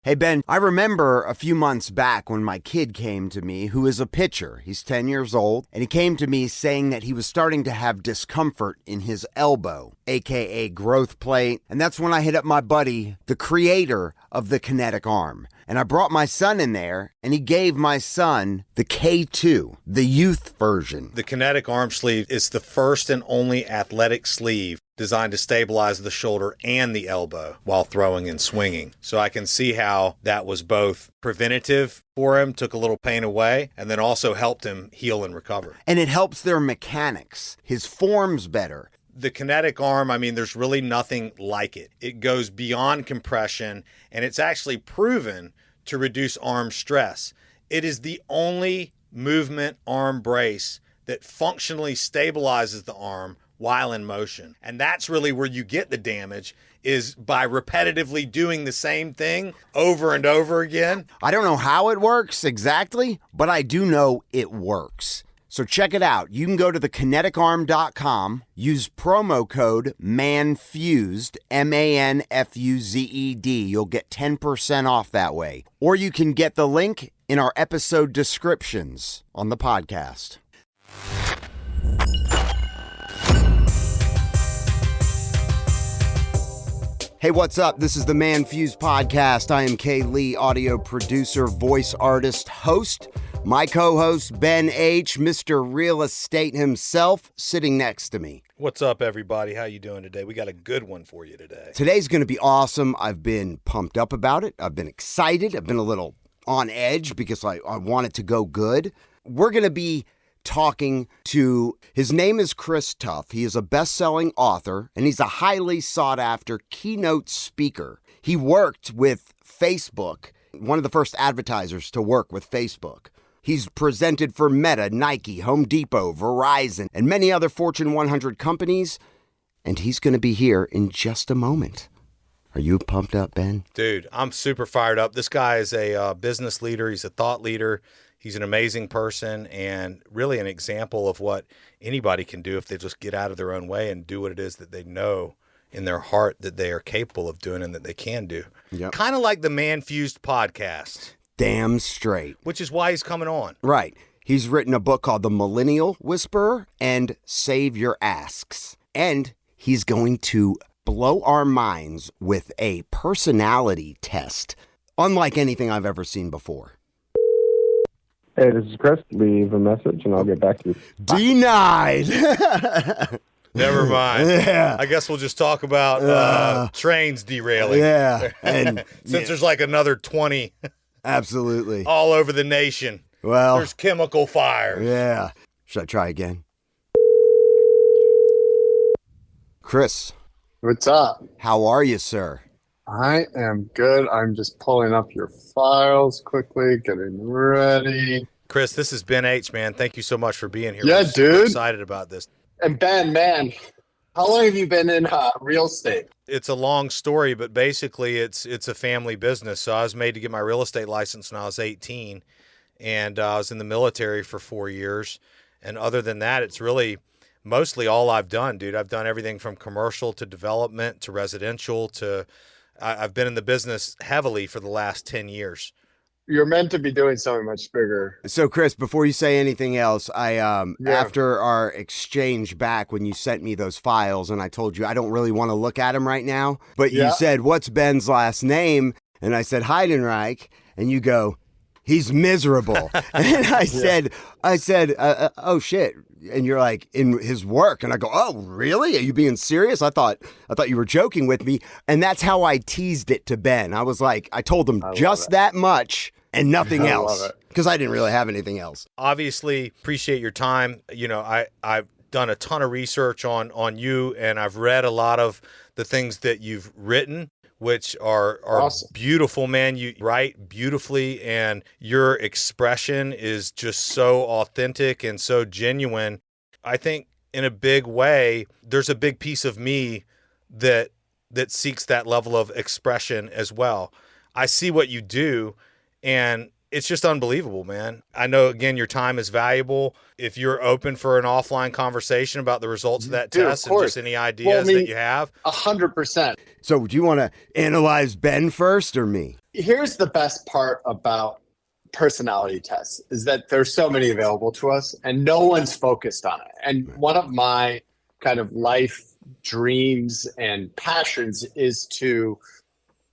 Hey, Ben, I remember a few months back when my kid came to me, who is a pitcher. He's 10 years old, and he came to me saying that he was starting to have discomfort in his elbow, aka growth plate. And that's when I hit up my buddy, the creator of the kinetic arm. And I brought my son in there, and he gave my son the K2, the youth version. The kinetic arm sleeve is the first and only athletic sleeve designed to stabilize the shoulder and the elbow while throwing and swinging. So I can see how that was both preventative for him, took a little pain away, and then also helped him heal and recover. And it helps their mechanics. His form's better. The kinetic arm, I mean, there's really nothing like it. It goes beyond compression, and it's actually proven to reduce arm stress. It is the only movement arm brace that functionally stabilizes the arm while in motion. And that's really where you get the damage, is by repetitively doing the same thing over and over again. I don't know how it works exactly, but I do know it works. So check it out. You can go to thekинeticarm.com, use promo code ManFUzed, ManFUzed. You'll get 10% off that way. Or you can get the link in our episode descriptions on the podcast. Hey, what's up? This is the ManFUzed Podcast. I am Kay Lee, audio producer, voice artist, host. My co-host, Ben H., Mr. Real Estate himself, sitting next to me. What's up, everybody? How you doing today? We got a good one for you today. Today's going to be awesome. I've been pumped up about it. I've been excited. I've been a little on edge because I want it to go good. We're going to be talking to, his name is Tuff. He is a best-selling author, and he's a highly sought-after keynote speaker. He worked with Facebook, one of the first advertisers to work with Facebook. He's presented for Meta, Nike, Home Depot, Verizon, and many other Fortune 100 companies, and he's going to be here in just a moment. Are you pumped up, Ben? Dude, I'm super fired up. This guy is a business leader. He's a thought leader. He's an amazing person and really an example of what anybody can do if they just get out of their own way and do what it is that they know in their heart that they are capable of doing and that they can do. Yep. Kind of like the ManFUzed Podcast. Damn straight. Which is why he's coming on. Right. He's written a book called The Millennial Whisperer and Save Your Asks. And he's going to blow our minds with a personality test, unlike anything I've ever seen before. Hey, this is Chris. Leave a message and I'll get back to you. Denied. Never mind. Yeah. I guess we'll just talk about trains derailing. Yeah. And Since there's like another 20 absolutely all over the nation. Well, there's chemical fires. Yeah. Should I try again? Chris. What's up? How are you, sir? I am good. I'm just pulling up your files quickly, getting ready. Chris, this is Ben H., man. Thank you so much for being here. Yeah, We're super dude. excited about this. And Ben, man, how long have you been in real estate? It's a long story, but basically it's a family business. So I was made to get my real estate license when I was 18, and I was in the military for 4 years. And other than that, it's really mostly all I've done, dude. I've done everything from commercial to development to residential to I've been in the business heavily for the last 10 years. You're meant to be doing something much bigger. So, Chris, before you say anything else, after our exchange back when you sent me those files and I told you I don't really want to look at them right now, but you said, what's Ben's last name? And I said, Heidenreich. And you go, he's miserable. And I said, oh, shit. And you're like, in his work. And I go, oh, really? Are you being serious? I thought you were joking with me. And that's how I teased it to Ben. I was like, I told him just that much and nothing else. Because I didn't really have anything else. Obviously, appreciate your time. You know, I've done a ton of research on you, and I've read a lot of the things that you've written, which are awesome. Beautiful, man. You write beautifully, and your expression is just so authentic and so genuine. I think in a big way, there's a big piece of me that seeks that level of expression as well. I see what you do, and it's just unbelievable, man. I know, again, your time is valuable. If you're open for an offline conversation about the results of that test and just any ideas that you have. 100%. So do you want to analyze Ben first or me? here's the best part about personality tests is that there's so many available to us and no one's focused on it. And one of my kind of life dreams and passions is to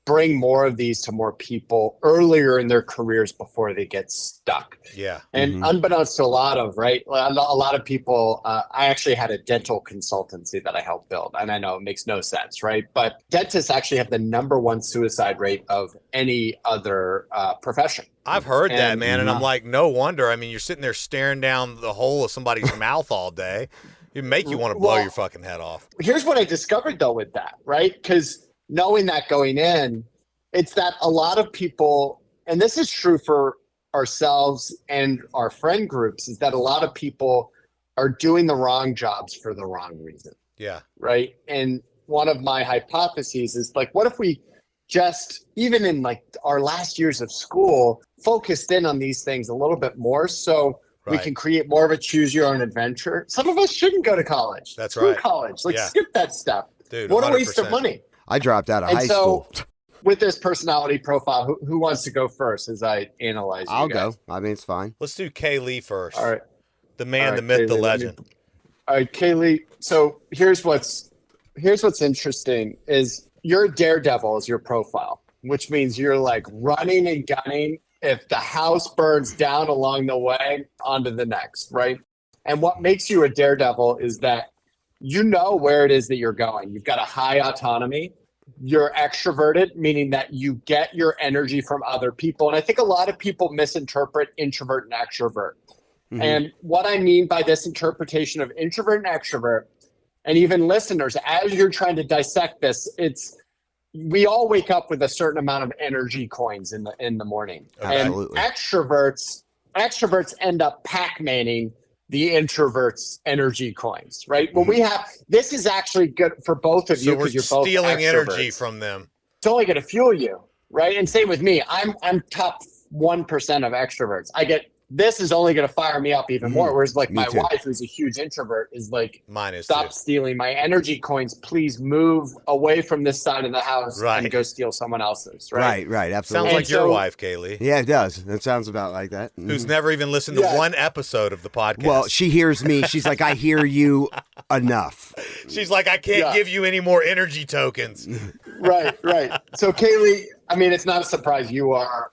bring more of these to more people earlier in their careers before they get stuck. Yeah. And unbeknownst to a lot of people, I actually had a dental consultancy that I helped build. And I know it makes no sense, right? But dentists actually have the #1 suicide rate of any other profession. I've heard that, man. And I'm like, no wonder. I mean, you're sitting there staring down the hole of somebody's mouth all day. It make you want to blow your fucking head off. Here's what I discovered though with that, right? Because knowing that going in, it's that a lot of people, and this is true for ourselves and our friend groups, is that a lot of people are doing the wrong jobs for the wrong reason. Yeah. Right. And one of my hypotheses is like, what if we just, even in like our last years of school, focused in on these things a little bit more so we can create more of a choose your own adventure. Some of us shouldn't go to college. That's Screw right. college. Like skip that step. Dude, what 100%. a waste of money. I dropped out of high school. With this personality profile, who wants to go first as I analyze I'll go. I mean, it's fine. Let's do Kay Lee first. All right. The man, All the right, myth, Kaylee, the legend. All right, Kaylee. So here's what's interesting is your daredevil is your profile, which means you're like running and gunning. If the house burns down along the way, on to the next, right? And what makes you a daredevil is that you know where it is that you're going. You've got a high autonomy. You're extroverted, meaning that you get your energy from other people. And I think a lot of people misinterpret introvert and extrovert. Mm-hmm. And what I mean by this interpretation of introvert and extrovert, and even listeners, as you're trying to dissect this, we all wake up with a certain amount of energy coins in the morning. Absolutely. And extroverts end up Pac-Manning the introverts' energy coins, right? Well, this is actually good for both of you because you're both stealing extroverts. energy from them. It's only going to fuel you, right? And same with me. I'm top 1% of extroverts. This is only going to fire me up even more. Whereas like my wife, who's a huge introvert, is like, stop stealing my energy coins. Please move away from this side of the house and go steal someone else's. Right. Absolutely. Sounds like your wife, Kaylee. Yeah, it does. It sounds about like that. Who's never even listened to one episode of the podcast. Well, she hears me. She's like, I hear you enough. She's like, I can't give you any more energy tokens. Right. So Kaylee, I mean, it's not a surprise you are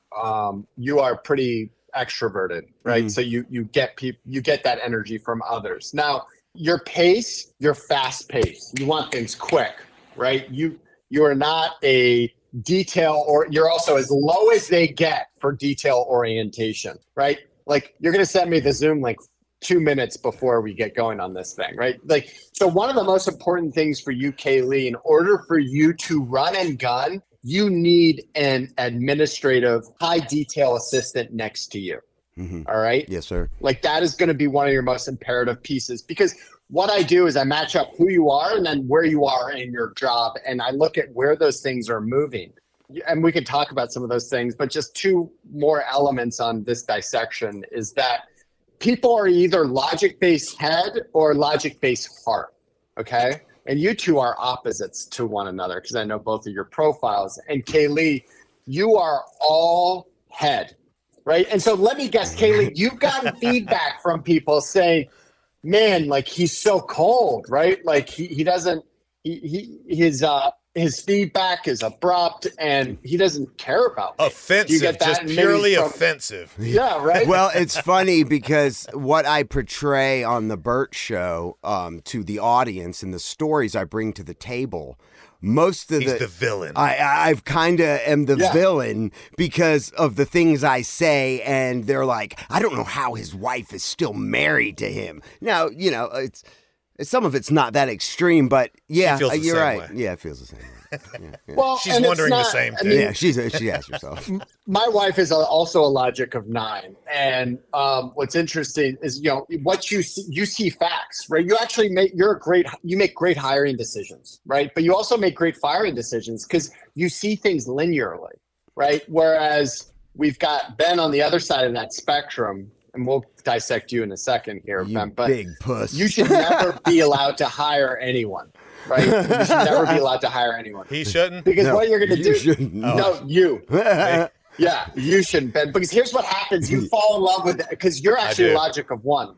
pretty extroverted, right? So you get that energy from others. Now, your pace, you're fast paced. You want things quick, right? You are not a detail, or you're also as low as they get for detail orientation, right? Like you're going to send me the Zoom link 2 minutes before we get going on this thing, right? Like, so one of the most important things for you, Kaylee, in order for you to run and gun, you need an administrative high detail assistant next to you. Mm-hmm. All right. Yes, sir. Like that is going to be one of your most imperative pieces, because what I do is I match up who you are and then where you are in your job. And I look at where those things are moving. And we can talk about some of those things, but just two more elements on this dissection is that people are either logic-based head or logic-based heart. Okay. And you two are opposites to one another because I know both of your profiles. And Kaylee, you are all head, right? And so let me guess, Kaylee, you've gotten feedback from people saying, man, like he's so cold, right? Like his feedback is abrupt and he doesn't care about me. Offensive, just purely offensive. Yeah, right? Well, it's funny because what I portray on the Burt Show to the audience and the stories I bring to the table, he's the villain. I've kind of am the villain because of the things I say, and they're like, I don't know how his wife is still married to him. Now, it's some of it's not that extreme, but yeah, you're right. Way. Yeah, it feels the same way. Yeah. Well, she's wondering the same thing. Yeah, she asks herself. My wife is also a logic of 9, and what's interesting is what you see facts, right? You actually make great hiring decisions, right? But you also make great firing decisions because you see things linearly, right? Whereas we've got Ben on the other side of that spectrum. And we'll dissect you in a second here, Ben. But big puss. You should never be allowed to hire anyone, right? You should never be allowed to hire anyone. He shouldn't? Because No, what you're going to do... shouldn't. No, you. Yeah, you shouldn't, Ben. Because here's what happens. You fall in love with it because you're actually a logic of one.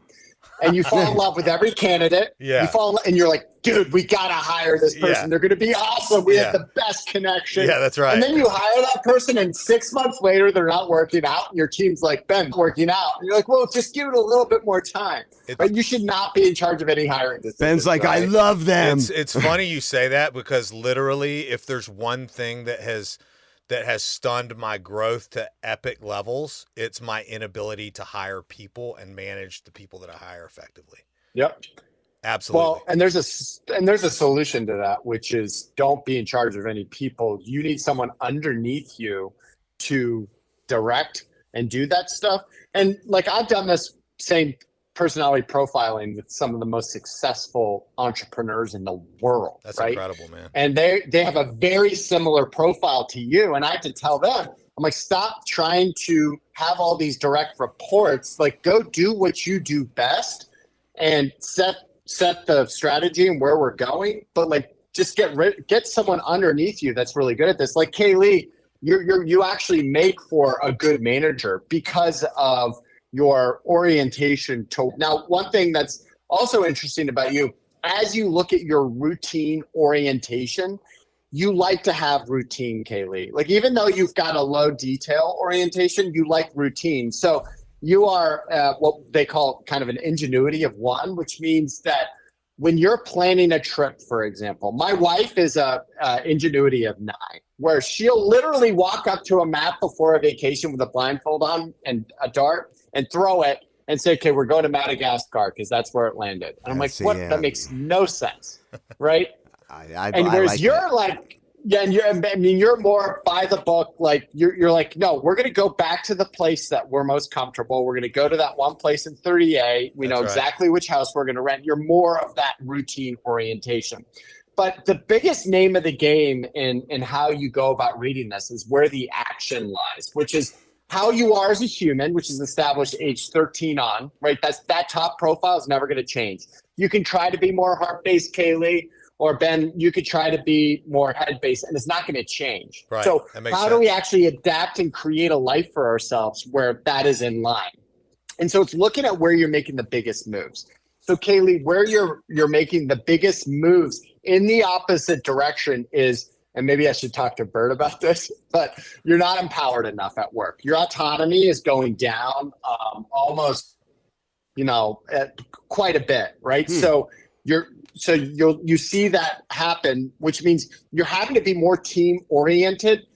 And you fall in love with every candidate. Yeah. You fall in, and you're like, dude, we got to hire this person. Yeah. They're going to be awesome. We have the best connection. Yeah, that's right. And then you hire that person, and 6 months later, they're not working out. And your team's like, Ben, working out. And you're like, well, just give it a little bit more time. But you should not be in charge of any hiring decisions. Ben's like, right? I love them. It's funny you say that because literally, if there's one thing that has stunned my growth to epic levels, it's my inability to hire people and manage the people that I hire effectively. Yep. Absolutely. Well, and there's a solution to that, which is don't be in charge of any people. You need someone underneath you to direct and do that stuff. And like I've done this same personality profiling with some of the most successful entrepreneurs in the world. That's right? incredible, man. And they have a very similar profile to you. And I have to tell them, I'm like, stop trying to have all these direct reports. Like, go do what you do best and set the strategy and where we're going. But like, just get someone underneath you that's really good at this. Like Kaylee, you actually make for a good manager because of your orientation to. Now, one thing that's also interesting about you, as you look at your routine orientation, you like to have routine, Kaylee. Like, even though you've got a low detail orientation, you like routine. So you are what they call kind of an ingenuity of one, which means that when you're planning a trip, for example, my wife is a ingenuity of 9, where she'll literally walk up to a map before a vacation with a blindfold on and a dart and throw it and say, okay, we're going to Madagascar because that's where it landed. And I'm like, what? That makes no sense, right? And whereas like you're that. Like, yeah, and you're more by the book. Like you're like, no, we're going to go back to the place that we're most comfortable. We're going to go to that one place in 30A. We know exactly which house we're going to rent. You're more of that routine orientation. But the biggest name of the game in how you go about reading this is where the action lies, which is how you are as a human, which is established age 13 on, right? That top profile is never going to change. You can try to be more heart-based, Kaylee, or Ben, you could try to be more head-based, and it's not going to change. Right. So how do we actually adapt and create a life for ourselves where that is in line? And so it's looking at where you're making the biggest moves. So Kaylee, where you're making the biggest moves in the opposite direction is, and maybe I should talk to Bert about this, but you're not empowered enough at work. Your autonomy is going down almost, quite a bit, right? So you see that happen, which means you're having to be more team oriented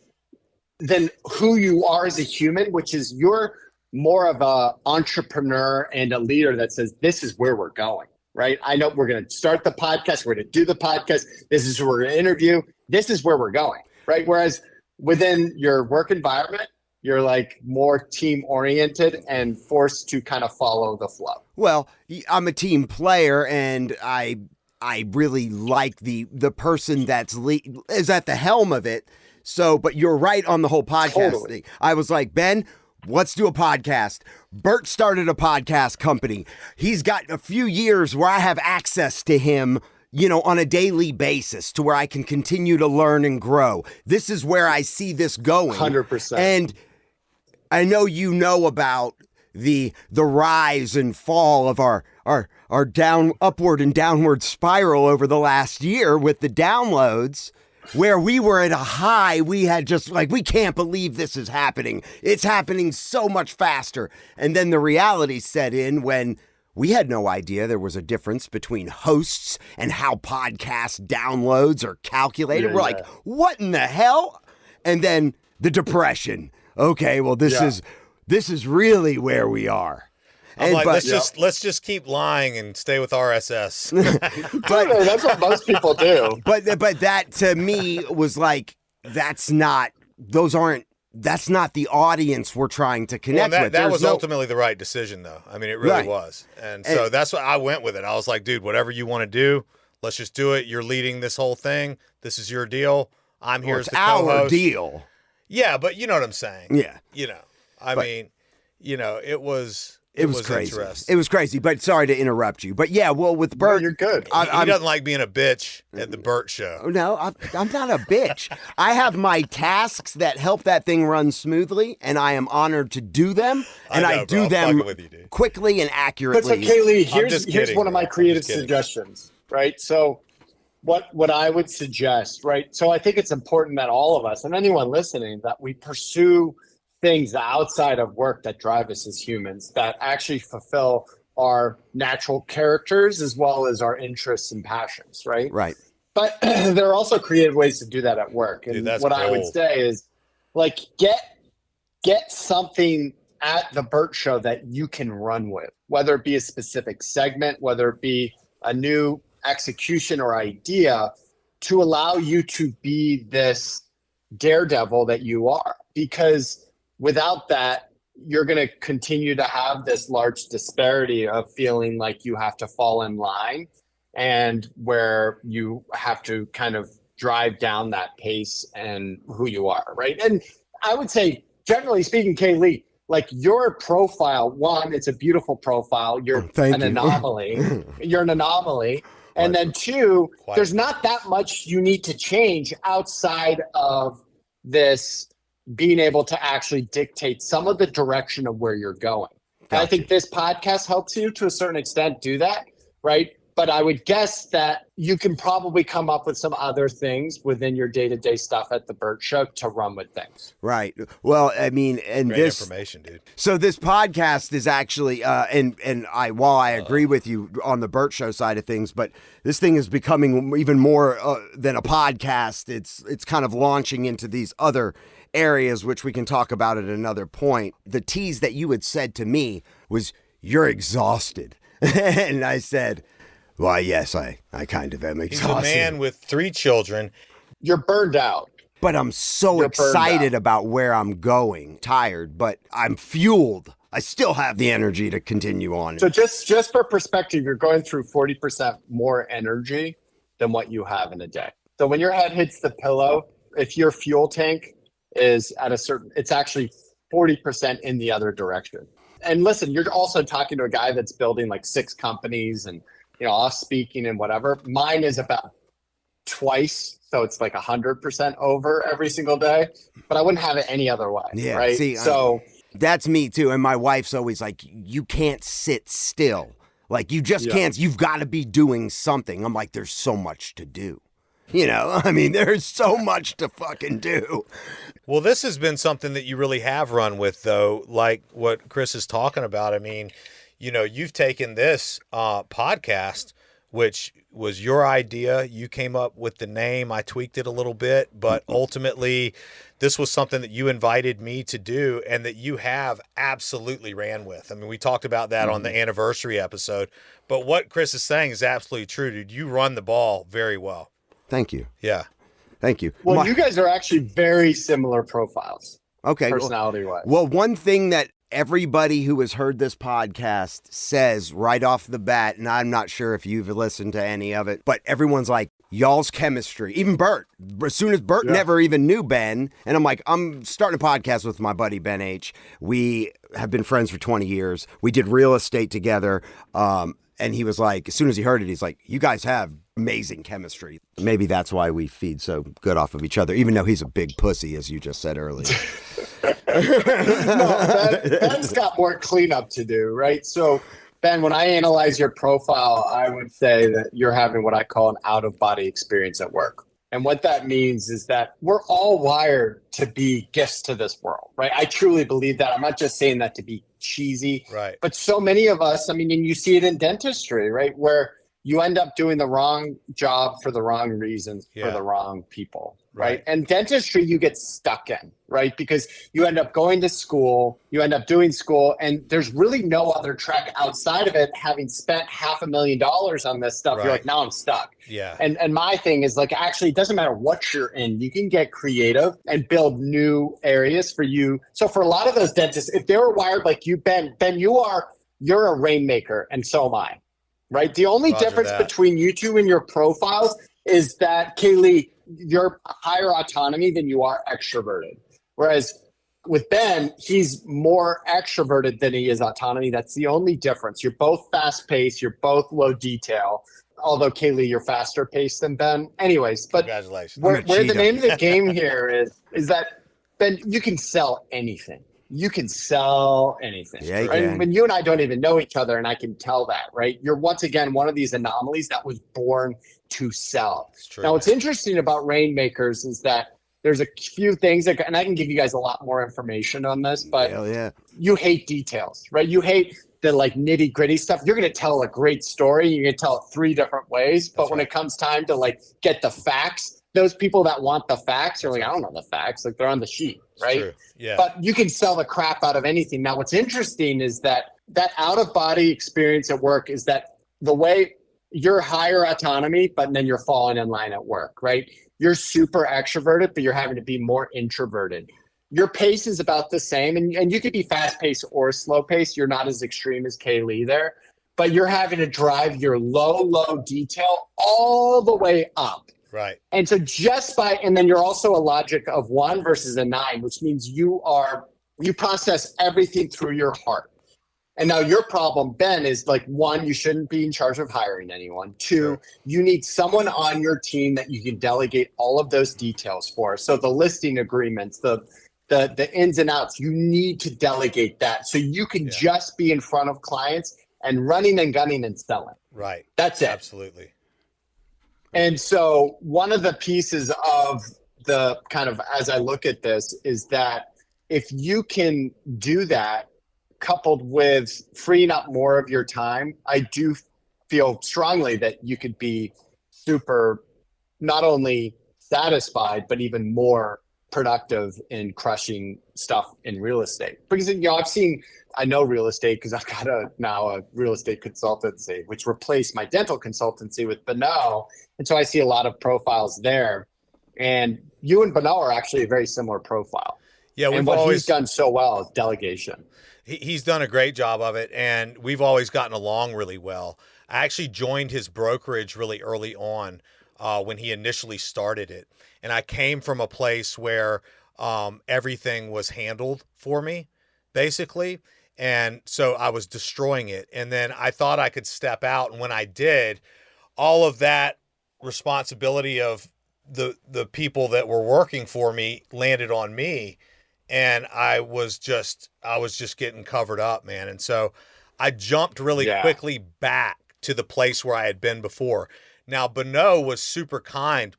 than who you are as a human, which is you're more of a entrepreneur and a leader that says, this is where we're going, right? I know we're going to start the podcast. We're going to do the podcast. This is where we're going to interview. This is where we're going, right? Whereas within your work environment, you're like more team oriented and forced to kind of follow the flow. Well, I'm a team player, and I really like the person is at the helm of it. So, but you're right on the whole podcast thing. I was like, Ben, let's do a podcast. Bert started a podcast company. He's got a few years where I have access to him, on a daily basis to where I can continue to learn and grow. This is where I see this going. 100%. And I know about the rise and fall of our upward and downward spiral over the last year with the downloads, where we were at a high. We had just like, we can't believe this is happening. It's happening so much faster. And then the reality set in when we had no idea there was a difference between hosts and how podcast downloads are calculated. We're like, what in the hell? And then the depression. Okay, well, this is really where we are. Let's just keep lying and stay with RSS. But that's what most people do. But that to me was like, that's not the audience we're trying to connect with. That was ultimately the right decision, though. I mean, it really was. And so that's why I went with it. I was like, dude, whatever you want to do, let's just do it. You're leading this whole thing. This is your deal. I'm here as the co-host. Our deal. It was crazy. Interesting. It was crazy, but sorry to interrupt you. But yeah, well, with Bert, you're good. He doesn't like being a bitch at the Bert show. No, I'm not a bitch. I have my tasks that help that thing run smoothly, and I am honored to do them, and I do them quickly and accurately. But so, Kaylee, here's one of my creative suggestions, right? So what I would suggest, right? So I think it's important that all of us and anyone listening, that we pursue things outside of work that drive us as humans, that actually fulfill our natural characters as well as our interests and passions, right? Right. But there are also creative ways to do that at work. And what I would say is, like, get something at the Bert Show that you can run with, whether it be a specific segment, whether it be a new execution or idea, to allow you to be this daredevil that you are. Because without that, you're going to continue to have this large disparity of feeling like you have to fall in line, and where you have to kind of drive down that pace and who you are, right? And I would say, generally speaking, Kaylee, like, your profile, one, it's a beautiful profile. You're an anomaly. You're an anomaly. And then two, there's not that much you need to change outside of this being able to actually dictate some of the direction of where you're going. And I think this podcast helps you to a certain extent do that, right? But I would guess that you can probably come up with some other things within your day-to-day stuff at the Bert Show to run with things. Right. Well, I mean, and great information, dude. So this podcast is actually, while I agree with you on the Bert Show side of things, but this thing is becoming even more than a podcast. It's kind of launching into these other areas, which we can talk about at another point. The tease that you had said to me was, "You're exhausted," and I said, "Why, yes, I kind of am exhausted." He's a man with 3 children. You're burned out. But I'm so excited about where I'm going. Tired, but I'm fueled. I still have the energy to continue on. So just for perspective, you're going through 40% more energy than what you have in a day. So when your head hits the pillow, if your fuel tank is at a certain, it's actually 40% in the other direction. And listen, you're also talking to a guy that's building like 6 companies and, you know, off speaking and whatever. Mine is about twice, so it's like 100% over every single day. But I wouldn't have it any other way. Yeah, right. See, so that's me too. And my wife's always like, "You can't sit still. Like, you just can't. You've got to be doing something." I'm like, "There's so much to do." You know, I mean, there's so much to fucking do. Well, this has been something that you really have run with, though, like what Chris is talking about. I mean, you know, you've taken this podcast, which was your idea. You came up with the name. I tweaked it a little bit, but ultimately this was something that you invited me to do and that you have absolutely ran with. I mean, we talked about that on the anniversary episode, but what Chris is saying is absolutely true, dude. You run the ball very well. Thank you. Yeah. Thank you. Well, you guys are actually very similar profiles. Okay. Personality-wise. Well, one thing that everybody who has heard this podcast says right off the bat, and I'm not sure if you've listened to any of it, but everyone's like, y'all's chemistry. Even Bert. As soon as Bert never even knew Ben, and I'm like, I'm starting a podcast with my buddy Ben H. We have been friends for 20 years. We did real estate together. And he was like, as soon as he heard it, he's like, "You guys have amazing chemistry." Maybe that's why we feed so good off of each other, even though he's a big pussy, as you just said earlier. No, Ben's got more cleanup to do, right? So, Ben, when I analyze your profile, I would say that you're having what I call an out-of-body experience at work. And what that means is that we're all wired to be gifts to this world, right? I truly believe that. I'm not just saying that to be cheesy, right? But so many of us, I mean, and you see it in dentistry, right? Where you end up doing the wrong job for the wrong reasons for the wrong people, right? And dentistry, you get stuck in, right? Because you end up going to school, you end up doing school, and there's really no other track outside of it. Having spent $500,000 on this stuff, you're like, now I'm stuck. Yeah. And my thing is like, actually, it doesn't matter what you're in. You can get creative and build new areas for you. So for a lot of those dentists, if they were wired like you, Ben, you're a rainmaker, and so am I. Right. The only difference between you two and your profiles is that, Kaylee, you're higher autonomy than you are extroverted. Whereas with Ben, he's more extroverted than he is autonomy. That's the only difference. You're both fast paced. You're both low detail. Although Kaylee, you're faster paced than Ben. Anyways, but Congratulations. where the name of the game here is that Ben, you can sell anything. You can sell anything. Yeah, you right? can. When you and I don't even know each other, and I can tell that, right? You're once again one of these anomalies that was born to sell. It's true. Now, what's interesting about Rainmakers is that there's a few things that, and I can give you guys a lot more information on this, but Hell yeah. you hate details, right? You hate the like nitty gritty stuff. You're going to tell a great story. You're going to tell it 3 different ways. But when it comes time to like get the facts, those people that want the facts are like, I don't know the facts. Like they're on the sheet, right? True. Yeah. But you can sell the crap out of anything. Now, what's interesting is that out of body experience at work is that the way you're higher autonomy, but then you're falling in line at work, right? You're super extroverted, but you're having to be more introverted. Your pace is about the same, and you could be fast paced or slow paced. You're not as extreme as Kaylee there, but you're having to drive your low detail all the way up. Right. And so and then you're also a logic of 1 versus a 9, which means you process everything through your heart. And now your problem, Ben, is like 1, you shouldn't be in charge of hiring anyone. 2, Sure. You need someone on your team that you can delegate all of those details for. So the listing agreements, the ins and outs, you need to delegate that. So you can just be in front of clients and running and gunning and selling. Right. That's it. Absolutely. And so one of the pieces of the kind of, as I look at this, is that if you can do that, coupled with freeing up more of your time, I do feel strongly that you could be super, not only satisfied, but even more productive in crushing stuff in real estate. Because, I know real estate because I've got now a real estate consultancy, which replaced my dental consultancy with Beno. And so I see a lot of profiles there. And you and Beno are actually a very similar profile. Yeah, and what he's done so well is delegation. He's done a great job of it, and we've always gotten along really well. I actually joined his brokerage really early on when he initially started it. And I came from a place where everything was handled for me, basically. And so I was destroying it. And then I thought I could step out. And when I did, all of that responsibility of the people that were working for me landed on me. And I was just getting covered up, man. And so I jumped really quickly back to the place where I had been before. Now, Beno was super kind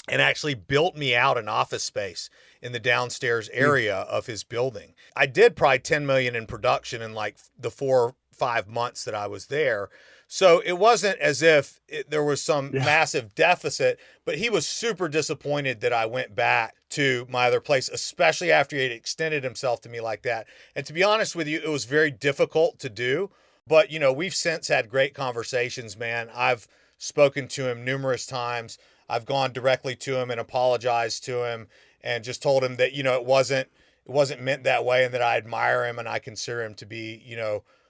and actually built me out an office space in the downstairs area of his building. I did probably 10 million in production in like the 4 or 5 months that I was there. So it wasn't as if there was some massive deficit, but he was super disappointed that I went back to my other place, especially after he had extended himself to me like that. And to be honest with you, it was very difficult to do, but we've since had great conversations, man. I've spoken to him numerous times. I've gone directly to him and apologized to him and just told him that, it wasn't meant that way and that I admire him and I consider him to be,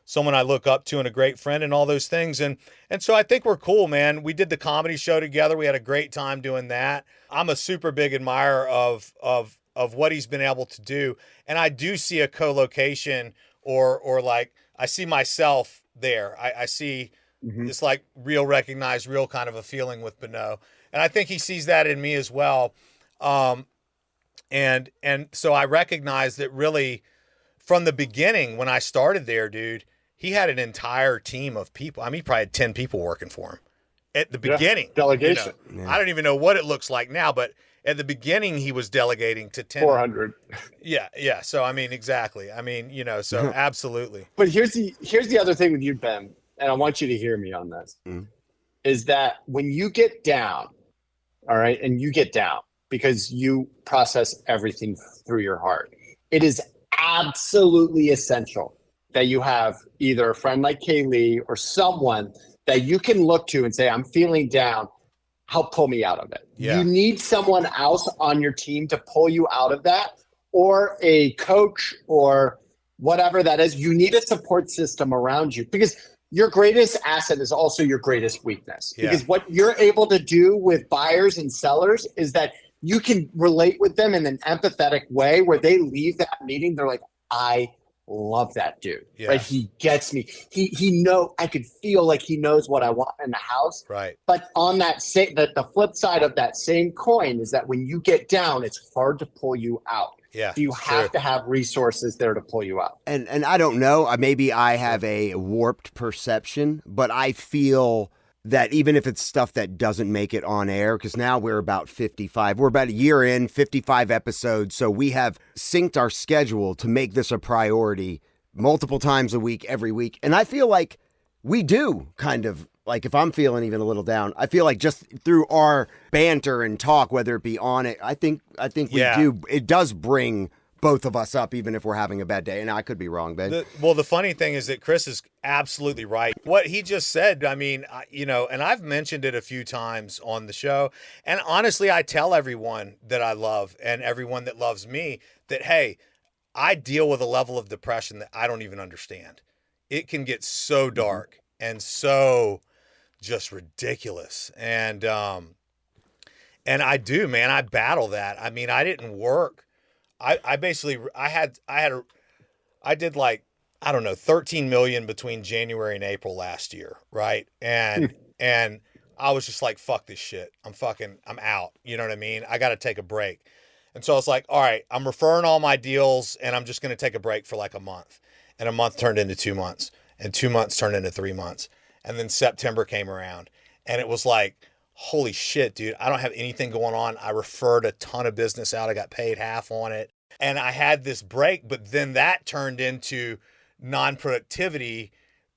someone I look up to and a great friend and all those things. And so I think we're cool, man. We did the comedy show together. We had a great time doing that. I'm a super big admirer of what he's been able to do. And I do see a co-location or like, I see myself there. I see it's like real recognized, real kind of a feeling with Beno. And I think he sees that in me as well. And so I recognize that really from the beginning, when I started there, dude, he had an entire team of people. I mean, he probably had 10 people working for him at the beginning. Delegation. I don't even know what it looks like now, but at the beginning he was delegating to 10. 400. Yeah. So, I mean, exactly. I mean, so absolutely. But here's the other thing with you, Ben, and I want you to hear me on this, is that when you get down, all right, and you get down because you process everything through your heart, it is absolutely essential that you have either a friend like Kaylee or someone that you can look to and say, I'm feeling down, help pull me out of it. Yeah. You need someone else on your team to pull you out of that, or a coach or whatever that is. You need a support system around you, because your greatest asset is also your greatest weakness. Yeah. Because what you're able to do with buyers and sellers is that you can relate with them in an empathetic way where they leave that meeting, they're like, I love that dude. Yeah. Right? He gets me. He I could feel like he knows what I want in the house. Right. But on that the flip side of that same coin is that when you get down, it's hard to pull you out. Yeah. So you have to have resources there to pull you out. And I don't know, maybe I have a warped perception, but I feel that even if it's stuff that doesn't make it on air, because now we're about 55, we're about a year in, 55 episodes, so we have synced our schedule to make this a priority multiple times a week, every week. And I feel like we do kind of, like if I'm feeling even a little down, I feel like just through our banter and talk, whether it be on it, I think we do. It does bring both of us up, even if we're having a bad day. And I could be wrong, Ben. The funny thing is that Chris is absolutely right. What he just said, I mean, and I've mentioned it a few times on the show. And honestly, I tell everyone that I love and everyone that loves me that, hey, I deal with a level of depression that I don't even understand. It can get so dark and so just ridiculous. And I do, man, I battle that. I mean, I didn't work. I basically, I did like, I don't know, 13 million between January and April last year. Right. And I was just like, fuck this shit. I'm out. You know what I mean? I got to take a break. And so I was like, all right, I'm referring all my deals and I'm just going to take a break for like a month. And a month turned into 2 months and 2 months turned into 3 months. And then September came around and it was like, holy shit, dude, I don't have anything going on. I referred a ton of business out. I got paid half on it. And I had this break, but then that turned into non-productivity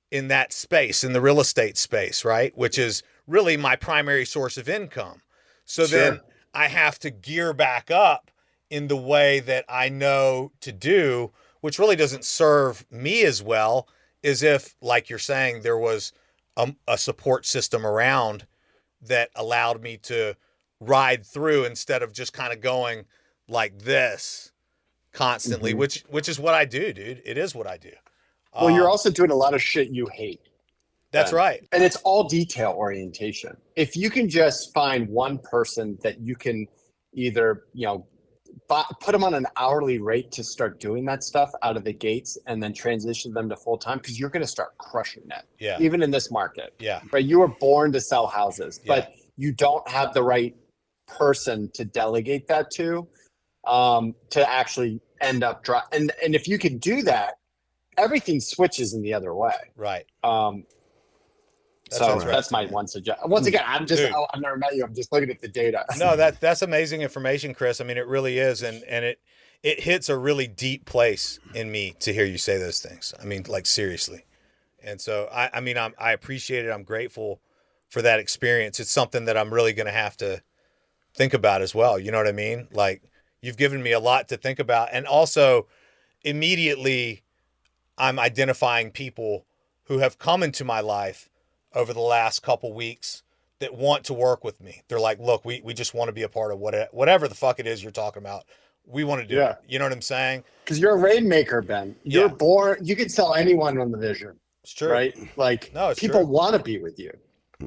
in that space, in the real estate space, right? Which is really my primary source of income. So then I have to gear back up in the way that I know to do, which really doesn't serve me as well as if, like you're saying, there was a support system around that allowed me to ride through instead of just kind of going like this constantly, which is what I do, dude. It is what I do. Well, you're also doing a lot of shit you hate. That's right. And it's all detail orientation. If you can just find one person that you can either, put them on an hourly rate to start doing that stuff out of the gates and then transition them to full time, because you're going to start crushing that. Yeah. Even in this market. Yeah. Right. You were born to sell houses, but you don't have the right person to delegate that to actually end up and if you can do that, everything switches in the other way. Right. That's my one suggestion. Once again, I've never met you. I'm just looking at the data. No, that's amazing information, Chris. I mean, it really is. And it hits a really deep place in me to hear you say those things. I mean, like seriously. And so I appreciate it. I'm grateful for that experience. It's something that I'm really going to have to think about as well. You know what I mean? Like, you've given me a lot to think about. And also immediately I'm identifying people who have come into my life over the last couple weeks that want to work with me. They're like, look, we just want to be a part of whatever the fuck it is you're talking about. We want to do it. You know what I'm saying? Because you're a rainmaker, Ben. You're born. You can sell anyone on the vision. It's true. Right? Like, people want to be with you.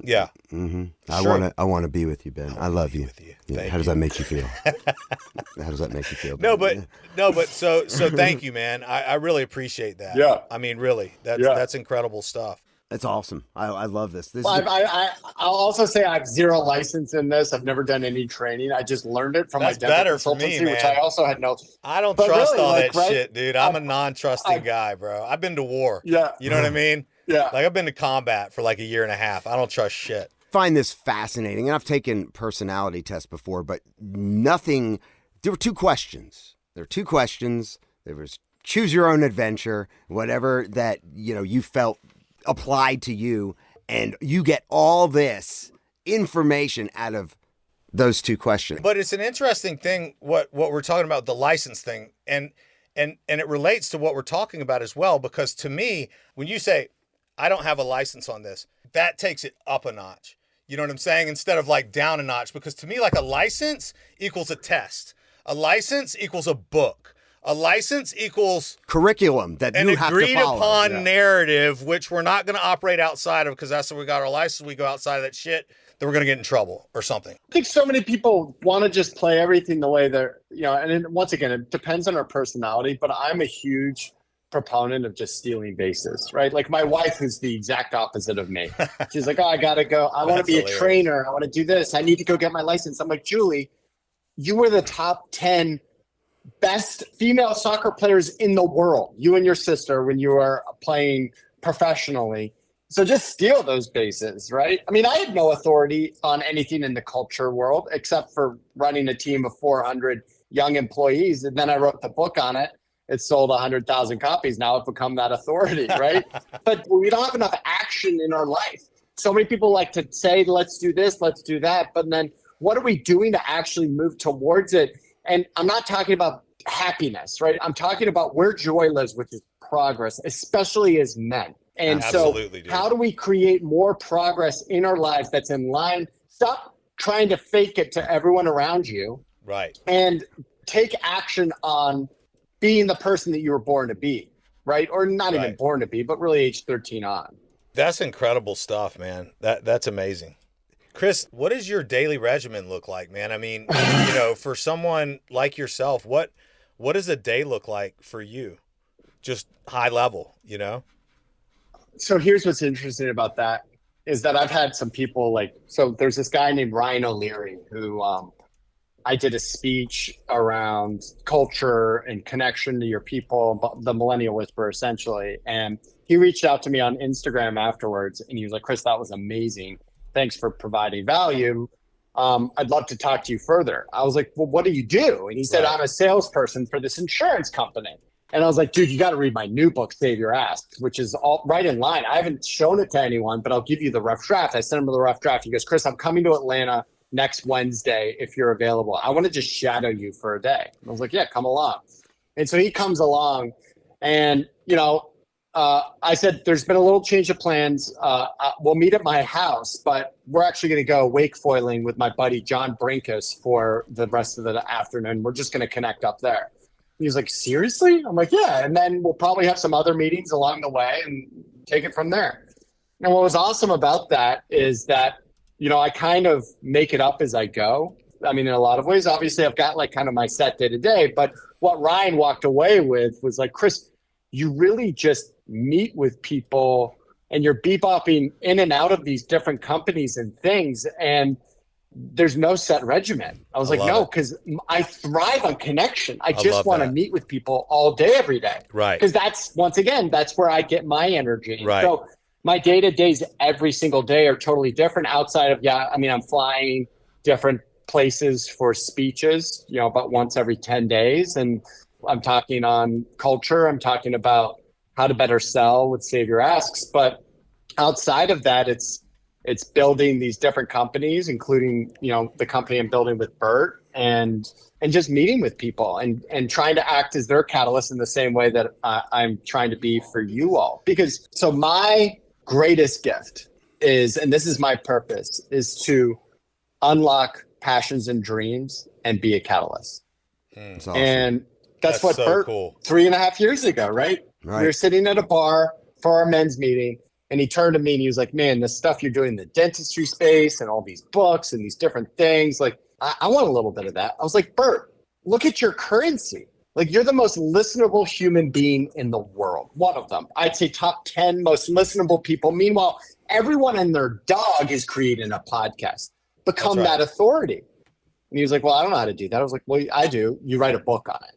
Yeah. Mm-hmm. I want to be with you, Ben. I love you. Yeah. How does that make you feel? How does that make you feel, Ben? But so thank you, man. I really appreciate that. Yeah. I mean, really, that's incredible stuff. That's awesome. I love this. I'll also say I have zero license in this. I've never done any training. I just learned it from my dental consultancy, which I also had no. I don't trust all that shit, dude. I'm a non-trusting guy, bro. I've been to war. Yeah. You know what I mean? Yeah. Like, I've been to combat for like a year and a half. I don't trust shit. Find this fascinating. And I've taken personality tests before, but nothing. There were two questions. There was choose your own adventure, whatever that, you felt applied to you, and you get all this information out of those two questions. But it's an interesting thing what we're talking about, the license thing, and it relates to what we're talking about as well, because to me, when you say I don't have a license on this, that takes it up a notch. You know what I'm saying? Instead of like down a notch, because to me, like, a license equals a test. A license equals a book. A license equals curriculum that you have to follow. An agreed upon narrative, which we're not going to operate outside of, because that's what we got our license. We go outside of that shit. then we're going to get in trouble or something. I think so many people want to just play everything the way they're, and once again, it depends on our personality, but I'm a huge proponent of just stealing bases, right? Like my wife is the exact opposite of me. She's like, oh, I got to go. I want to be a trainer. I want to do this. I need to go get my license. I'm like, Julie, you were the top 10 best female soccer players in the world, you and your sister, when you were playing professionally. So just steal those bases, right? I mean, I had no authority on anything in the culture world except for running a team of 400 young employees. And then I wrote the book on it. It sold 100,000 copies. Now I've become that authority, right? But we don't have enough action in our life. So many people like to say, let's do this, let's do that. But then what are we doing to actually move towards it? And I'm not talking about happiness, right? I'm talking about where joy lives, which is progress, especially as men. And Absolutely, so how do we create more progress in our lives that's in line? Stop trying to fake it to everyone around you. Right. And take action on being the person that you were born to be, right? Or not even born to be, but really age 13 on. That's incredible stuff, man. That's amazing. Chris, what does your daily regimen look like, man? I mean, for someone like yourself, what does a day look like for you? Just high level, So here's what's interesting about that is that I've had some people so there's this guy named Ryan O'Leary who I did a speech around culture and connection to your people, the Millennial Whisperer, essentially. And he reached out to me on Instagram afterwards, and he was like, Chris, that was amazing. Thanks for providing value. I'd love to talk to you further. I was like, well, what do you do? And he said, I'm a salesperson for this insurance company. And I was like, dude, you got to read my new book, Save Your Ass, which is all right in line. I haven't shown it to anyone, but I'll give you the rough draft. I sent him the rough draft. He goes, Chris, I'm coming to Atlanta next Wednesday if you're available. I want to just shadow you for a day. And I was like, yeah, come along. And so he comes along and, I said, there's been a little change of plans. We'll meet at my house, but we're actually going to go wake foiling with my buddy, John Brinkus, for the rest of the afternoon. We're just going to connect up there. He was like, seriously? I'm like, yeah. And then we'll probably have some other meetings along the way and take it from there. And what was awesome about that is that, I kind of make it up as I go. I mean, in a lot of ways, obviously I've got kind of my set day to day, but what Ryan walked away with was like, Chris, you really just meet with people and you're bebopping in and out of these different companies and things. And there's no set regimen. I was like, no, because I thrive on connection. I just want to meet with people all day, every day. Right. Because that's where I get my energy. Right. So my day-to-days every single day are totally different outside of, I'm flying different places for speeches, about once every 10 days. And I'm talking on culture. I'm talking about how to better sell with Save Your Asks. But outside of that, it's building these different companies, including, the company I'm building with Bert and just meeting with people and trying to act as their catalyst in the same way that I'm trying to be for you all. Because so my greatest gift is, and this is my purpose, is to unlock passions and dreams and be a catalyst. That's awesome. And that's what so Bert, cool. 3.5 years ago, right? We were sitting at a bar for our men's meeting, and he turned to me and he was like, man, the stuff you're doing in the dentistry space and all these books and these different things, I want a little bit of that. I was like, Bert, look at your currency. You're the most listenable human being in the world. One of them. I'd say top 10 most listenable people. Meanwhile, everyone and their dog is creating a podcast. Become that authority. And he was like, well, I don't know how to do that. I was like, well, I do. You write a book on it.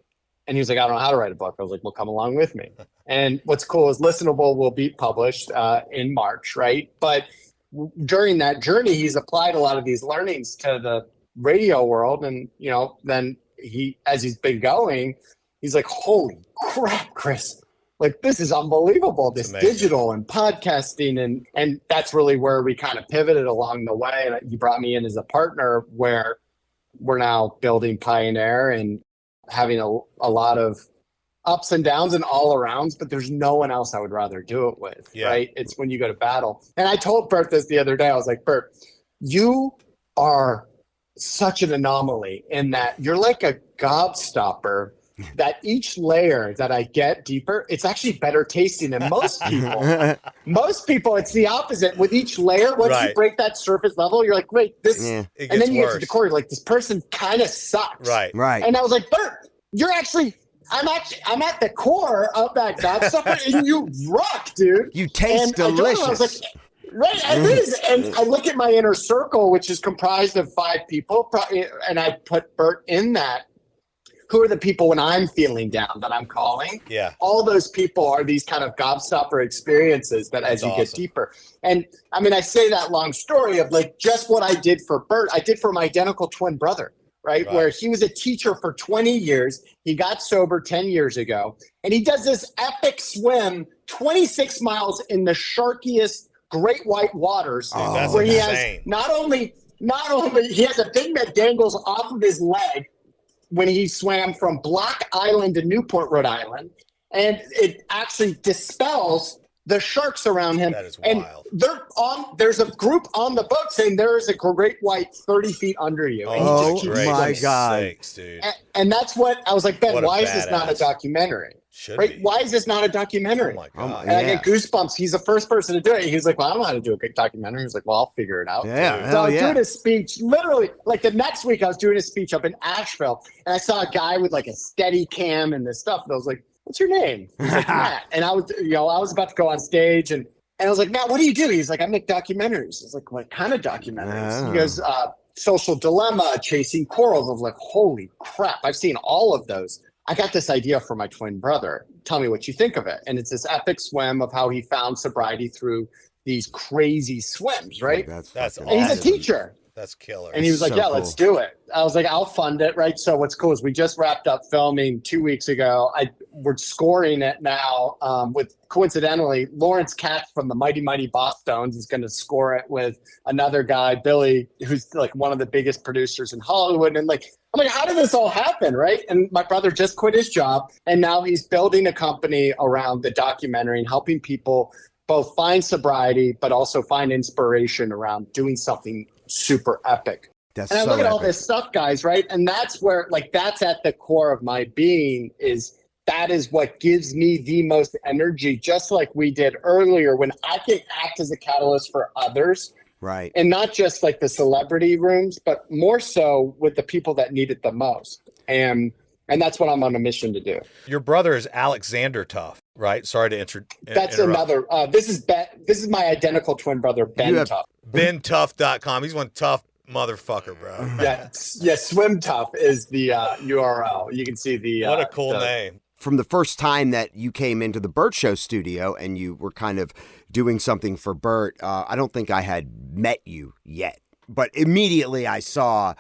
And he was like, I don't know how to write a book. I was like, well, come along with me. And what's cool is Listenable will be published in March, right? But during that journey, he's applied a lot of these learnings to the radio world. And, then as he's been going, he's like, holy crap, Chris, this is unbelievable, this digital and podcasting. And that's really where we kind of pivoted along the way. And he brought me in as a partner where we're now building Pioneer and having a lot of ups and downs and all arounds, but there's no one else I would rather do it with, right? It's when you go to battle. And I told Bert this the other day. I was like, Bert, you are such an anomaly in that you're like a gobstopper that each layer that I get deeper, it's actually better tasting than most people. Most people, it's the opposite. With each layer, once you break that surface level, you're like, wait, this, and then you get to the core, you're like, this person kind of sucks. Right. And I was like, Bert, I'm at the core of that gobstopper, and you rock, dude. You taste delicious. I was like, right, it is. And I look at my inner circle, which is comprised of 5 people, and I put Bert in that. Who are the people when I'm feeling down that I'm calling? Yeah. All those people are these kind of gobstopper experiences that as you get deeper. And I mean, I say that long story of like just what I did for Bert, I did for my identical twin brother, right? Where he was a teacher for 20 years. He got sober 10 years ago. And he does this epic swim 26 miles in the sharkiest great white waters. Dude, where he insane. has not only he has a thing that dangles off of his leg when he swam from Block Island to Newport, Rhode Island, and it actually dispels the sharks around him. That is wild. There's a group on the boat saying there is a great white 30 feet under you. Oh my God. Sakes, dude. And that's what I was like, Ben, why is this not a documentary? Should be. Why is this not a documentary? Oh my God. And I get goosebumps. He's the first person to do it. He's like, well, I don't know how to do a good documentary. He's like, well, I'll figure it out. Yeah, so I was doing a speech, literally, like the next week I was doing a speech up in Asheville, and I saw a guy with like a steady cam and this stuff. And I was like, what's your name? He's like, Matt. And I was about to go on stage, and I was like, Matt, what do you do? He's like, I make documentaries. I was like, what kind of documentaries? He goes, Social Dilemma, Chasing Corals. I was like, holy crap, I've seen all of those. I got this idea for my twin brother. Tell me what you think of it. And it's this epic swim of how he found sobriety through these crazy swims, right? That's awesome. And he's a teacher. That's killer. And he was like, So yeah, cool. let's do it. I was like, I'll fund it, right? So what's cool is we just wrapped up filming 2 weeks ago. We're scoring it now with, coincidentally, Lawrence Katz from the Mighty Mighty Boss Stones is going to score it with another guy, Billy, who's like one of the biggest producers in Hollywood. And like, I'm like, how did this all happen, right? And my brother just quit his job, and now he's building a company around the documentary and helping people both find sobriety, but also find inspiration around doing something super epic. That's and I so look at all epic. this stuff, guys, right? And that's where, like, that's at the core of my being, is that is what gives me the most energy, just like we did earlier, when I can act as a catalyst for others. Right. And not just like the celebrity rooms, but more so with the people that need it the most. And that's what I'm on a mission to do. Your brother is Alexander Tuff, right? Sorry to That's interrupt. another. This is my identical twin brother, Ben Tuff. BenTuff.com. He's one tough motherfucker, bro. Yeah. Swim Tuff is the URL. You can see the. What a cool name. From the first time that you came into the Bert Show studio and you were kind of doing something for Bert, I don't think I had met you yet, but immediately I saw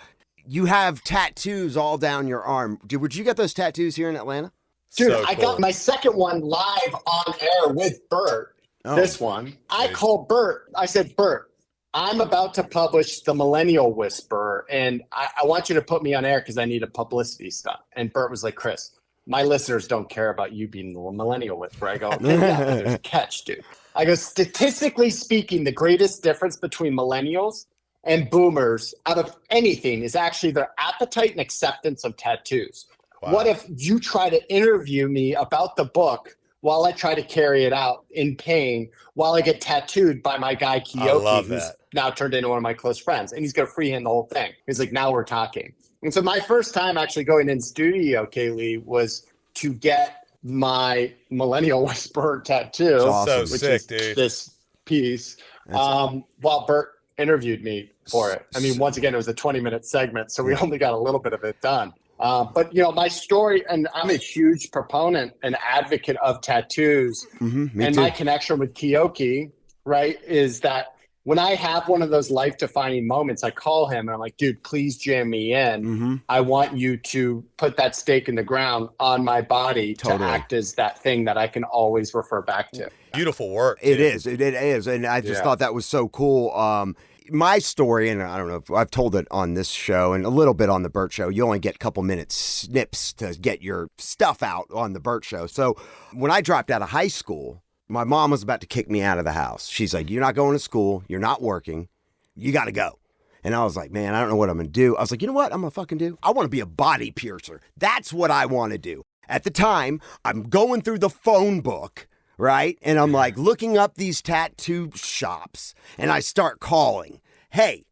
you have tattoos all down your arm. Would you get those tattoos here in Atlanta? Dude, So I cool. got my second one live on air with Bert. Oh. This one. I called Bert. I said, Bert, I'm about to publish the Millennial Whisperer, and I want you to put me on air because I need a publicity stunt. And Bert was like, Chris, my listeners don't care about you being the Millennial Whisperer. I go, okay, yeah, but there's a catch, dude. I go, statistically speaking, the greatest difference between millennials and boomers out of anything is actually their appetite and acceptance of tattoos. Wow. What if you try to interview me about the book while I try to carry it out in pain while I get tattooed by my guy Keoki, who's now turned into one of my close friends, and he's going to freehand the whole thing. He's like, now we're talking. And so my first time actually going in studio, Kaylee, was to get my Millennial Whisperer tattoo, Awesome. So which sick, is dude. this piece, while Bert interviewed me for it. I mean, once again, it was a 20-minute segment, so we only got a little bit of it done. But, you know, my story, and I'm a huge proponent and advocate of tattoos. Mm-hmm, and my connection with Keoki, right, is that when I have one of those life-defining moments, I call him and I'm like, dude, please jam me in. Mm-hmm. I want you to put that stake in the ground on my body to act as that thing that I can always refer back to. Beautiful work. It dude. is. And I just thought that was so cool. My story, and I don't know if I've told it on this show and a little bit on the Bert Show, you only get a couple minutes snips to get your stuff out on the Bert Show. So when I dropped out of high school, my mom was about to kick me out of the house. She's like, you're not going to school. You're not working. You got to go. And I was like, man, I don't know what I'm going to do. I was like, you know what I'm going to fucking do? I want to be a body piercer. That's what I want to do. At the time, I'm going through the phone book, right? And I'm like looking up these tattoo shops and I start calling. Hey,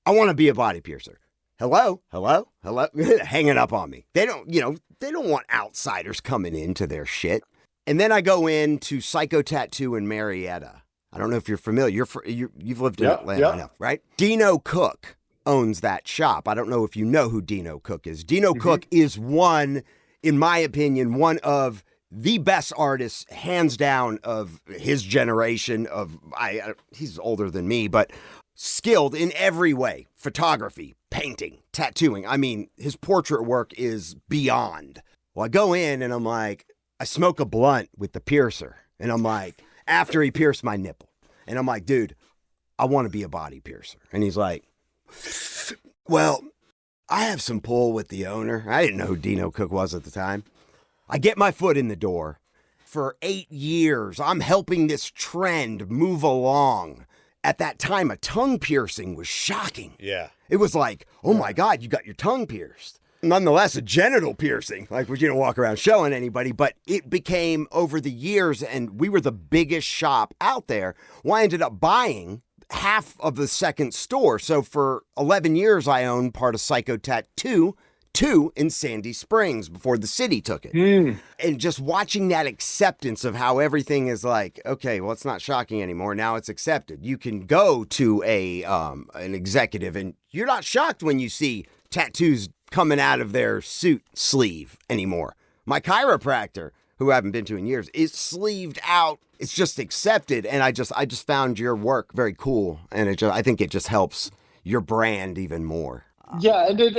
I want to be a body piercer. Hello? Hanging up on me. They don't want outsiders coming into their shit. And then I go into Psycho Tattoo in Marietta. I don't know if you're familiar. You've lived in Atlanta enough, right? Dino Cook owns that shop. I don't know if you know who Dino Cook is. Dino Cook is in my opinion, one of the best artists, hands down, of his generation. He's older than me, but skilled in every way. Photography, painting, tattooing. I mean, his portrait work is beyond. Well, I go in and I'm like, I smoke a blunt with the piercer. And I'm like, after he pierced my nipple. And I'm like, dude, I want to be a body piercer. And he's like, well, I have some pull with the owner. I didn't know who Dino Cook was at the time. I get my foot in the door. For 8 years, I'm helping this trend move along. At that time, a tongue piercing was shocking. Yeah. It was like, oh my God, you got your tongue pierced. Nonetheless, a genital piercing, like we didn't walk around showing anybody, but it became over the years, and we were the biggest shop out there. Well, I ended up buying half of the second store. So for 11 years, I owned part of Psycho Tattoo 2 in Sandy Springs before the city took it. And just watching that acceptance of how everything is like, okay, well, it's not shocking anymore. Now it's accepted. You can go to an executive and you're not shocked when you see tattoos coming out of their suit sleeve anymore. My chiropractor, who I haven't been to in years, is sleeved out. It's just accepted. And I just found your work very cool. And I think it just helps your brand even more. Yeah. And it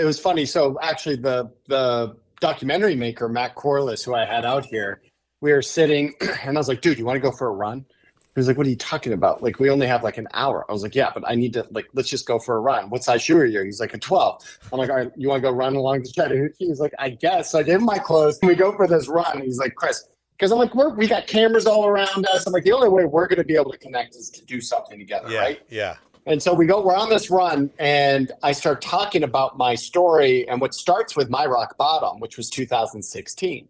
was funny. So actually the documentary maker, Matt Corliss, who I had out here, we were sitting and I was like, dude, you want to go for a run? He was like, what are you talking about? Like, we only have like an hour. I was like, yeah, but I need to, like, let's just go for a run. What size shoe are you? He's like, a 12. I'm like, all right, you want to go run along the shed? He's like, I guess. So I gave him my clothes and we go for this run. He's like, Chris, because I'm like, we got cameras all around us. I'm like, the only way we're going to be able to connect is to do something together, right? Yeah. And so we're on this run and I start talking about my story and what starts with my rock bottom, which was 2016.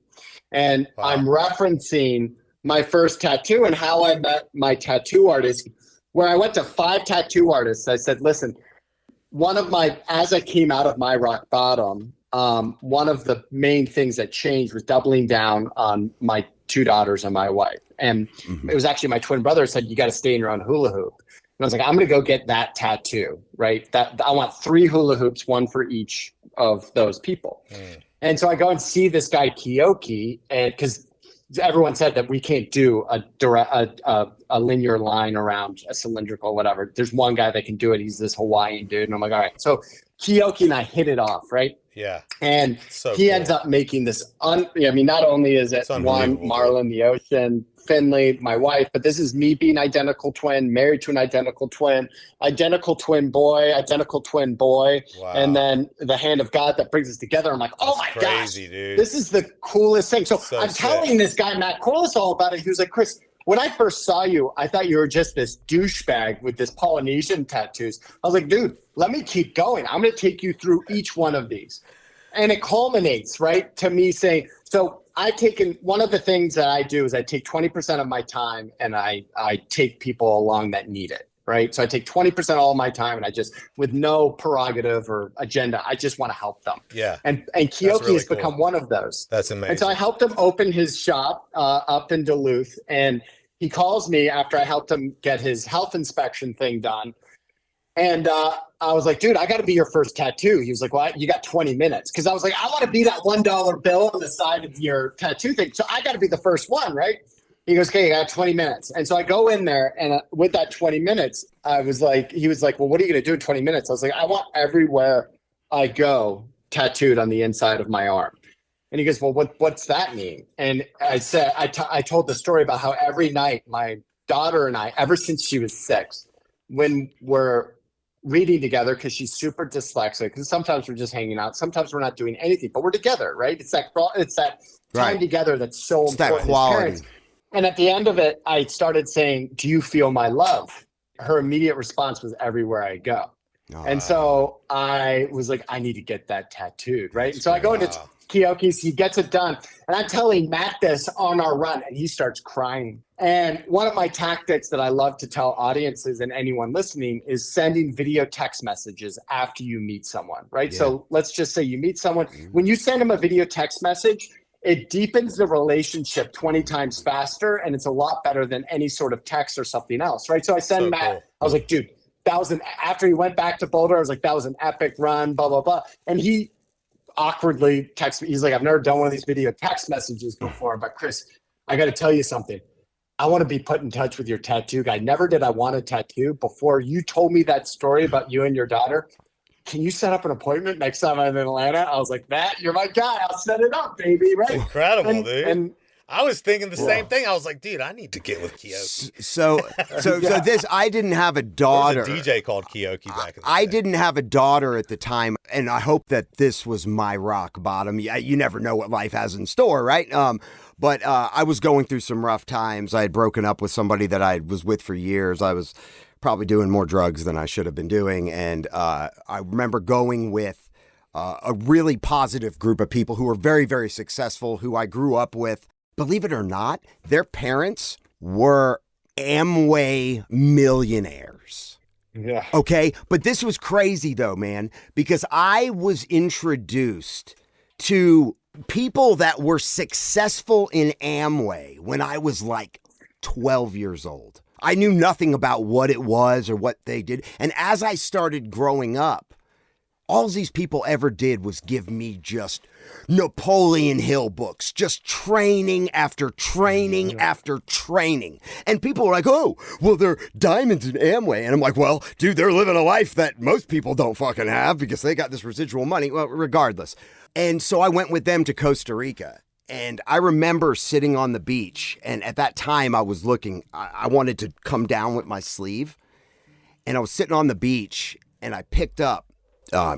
And wow. I'm referencing my first tattoo and how I met my tattoo artist, where I went to 5 tattoo artists. I said, listen, as I came out of my rock bottom, one of the main things that changed was doubling down on my 2 daughters and my wife. And it was actually my twin brother said, you got to stay in your own hula hoop. And I was like, I'm going to go get that tattoo, right? That I want 3 hula hoops, 1 for each of those people. And so I go and see this guy, Kiyoki, and because everyone said that we can't do a linear line around a cylindrical, whatever. There's one guy that can do it. He's this Hawaiian dude. And I'm like, all right. So Kiyoki and I hit it off, right? Yeah. And he ends up making this, not only is it one, Marlin, the ocean, Finley, my wife, but this is me being identical twin, married to an identical twin boy, wow. And then the hand of God that brings us together. I'm like, oh my gosh, dude. This is the coolest thing. So I'm telling this guy, Matt Corliss, all about it. He was like, Chris, when I first saw you, I thought you were just this douchebag with this Polynesian tattoos. I was like, dude, let me keep going. I'm going to take you through each one of these. And it culminates, right, to me saying, so I've taken, one of the things that I do is I take 20% of my time and I take people along that need it, right? So I take 20% of all my time and I just, with no prerogative or agenda, I just want to help them. Yeah. And Kiyoki really has become one of those. That's amazing. And so I helped him open his shop up in Duluth. And he calls me after I helped him get his health inspection thing done. And I was like, dude, I got to be your first tattoo. He was like, well, you got 20 minutes. Because I was like, I want to be that $1 bill on the side of your tattoo thing. So I got to be the first one, right? He goes, okay, you got 20 minutes. And so I go in there, and with that 20 minutes, he was like, well, what are you going to do in 20 minutes? I was like, I want everywhere I go tattooed on the inside of my arm. And he goes, well, what's that mean? And I said, I told the story about how every night my daughter and I, ever since she was 6, when we're reading together, because she's super dyslexic, because sometimes we're just hanging out, sometimes we're not doing anything, but we're together, right? It's that time together that's so important as parents. And at the end of it, I started saying, do you feel my love? her immediate response was everywhere I go. And so I was like, I need to get that tattooed, right? And so I go into Keoki's, he gets it done. And I'm telling Matt this on our run, and he starts crying. And one of my tactics that I love to tell audiences and anyone listening is sending video text messages after you meet someone, right? Yeah. So let's just say you meet someone. When you send them a video text message, it deepens the relationship 20 times faster, and it's a lot better than any sort of text or something else, right? So I send Matt, cool. I was like, dude, that was after he went back to Boulder, I was like, that was an epic run, blah, blah, blah. And he awkwardly texted me. He's like, I've never done one of these video text messages before, but Chris, I got to tell you something. I want to be put in touch with your tattoo guy. Never did I want a tattoo before you told me that story about you and your daughter. Can you set up an appointment next time I'm in Atlanta? I was like, Matt, you're my guy. I'll set it up, baby. Right? Incredible, dude. And I was thinking the same thing. I was like, dude, I need to get with Keoki. So this, I didn't have a daughter. There was a DJ called Keoki back in the day. I didn't have a daughter at the time, and I hope that this was my rock bottom. You never know what life has in store, right? But I was going through some rough times. I had broken up with somebody that I was with for years. I was probably doing more drugs than I should have been doing, and I remember going with a really positive group of people who were very, very successful, who I grew up with. Believe it or not, their parents were Amway millionaires. Yeah. Okay. But this was crazy though, man, because I was introduced to people that were successful in Amway when I was like 12 years old. I knew nothing about what it was or what they did. And as I started growing up, all these people ever did was give me just Napoleon Hill books, just training after training after training. And people were like, oh, well, they're diamonds in Amway. And I'm like, well, dude, they're living a life that most people don't fucking have because they got this residual money. Well, regardless. And so I went with them to Costa Rica. And I remember sitting on the beach. And at that time I was looking, I wanted to come down with my sleeve. And I was sitting on the beach and I picked up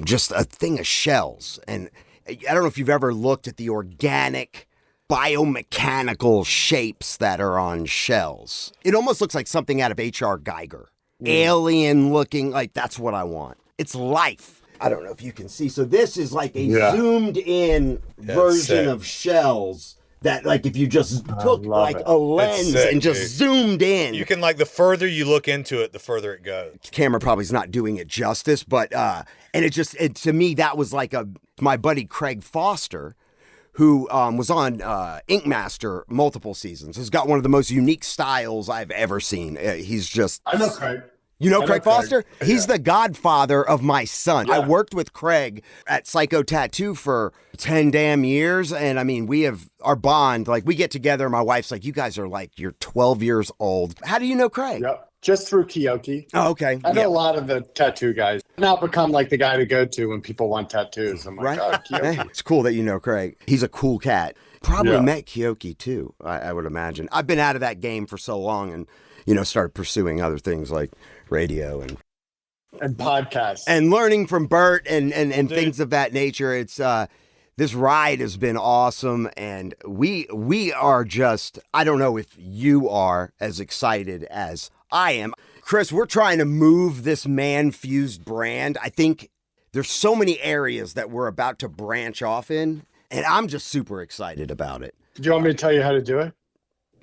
just a thing of shells. And I don't know if you've ever looked at the organic biomechanical shapes that are on shells. It almost looks like something out of H.R. Geiger. Alien looking, like that's what I want. It's life. I don't know if you can see. So this is like a zoomed in version of shells that, like, if you just took like a lens and just zoomed in. You can, like, the further you look into it, the further it goes. Camera probably is not doing it justice, but and it to me, that was like my buddy Craig Foster, who was on Ink Master multiple seasons, has got one of the most unique styles I've ever seen. He's just... I know Craig. You know Craig Foster? He's the godfather of my son. Yeah. I worked with Craig at Psycho Tattoo for 10 damn years. And I mean, we have our bond, like we get together. My wife's like, you guys are like, you're 12 years old. How do you know Craig? Yep. Just through Keoki. Oh, okay. I know a lot of the tattoo guys. I've now become like the guy to go to when people want tattoos. I'm like, oh, Keoki. It's cool that you know Craig. He's a cool cat. Probably met Keoki too, I would imagine. I've been out of that game for so long and, started pursuing other things like radio and podcasts and learning from Bert and things of that nature. It's this ride has been awesome, and we are just, I don't know if you are as excited as I am. Chris, we're trying to move this ManFUzed brand. I think there's so many areas that we're about to branch off in, and I'm just super excited about it. Do you want me to tell you how to do it?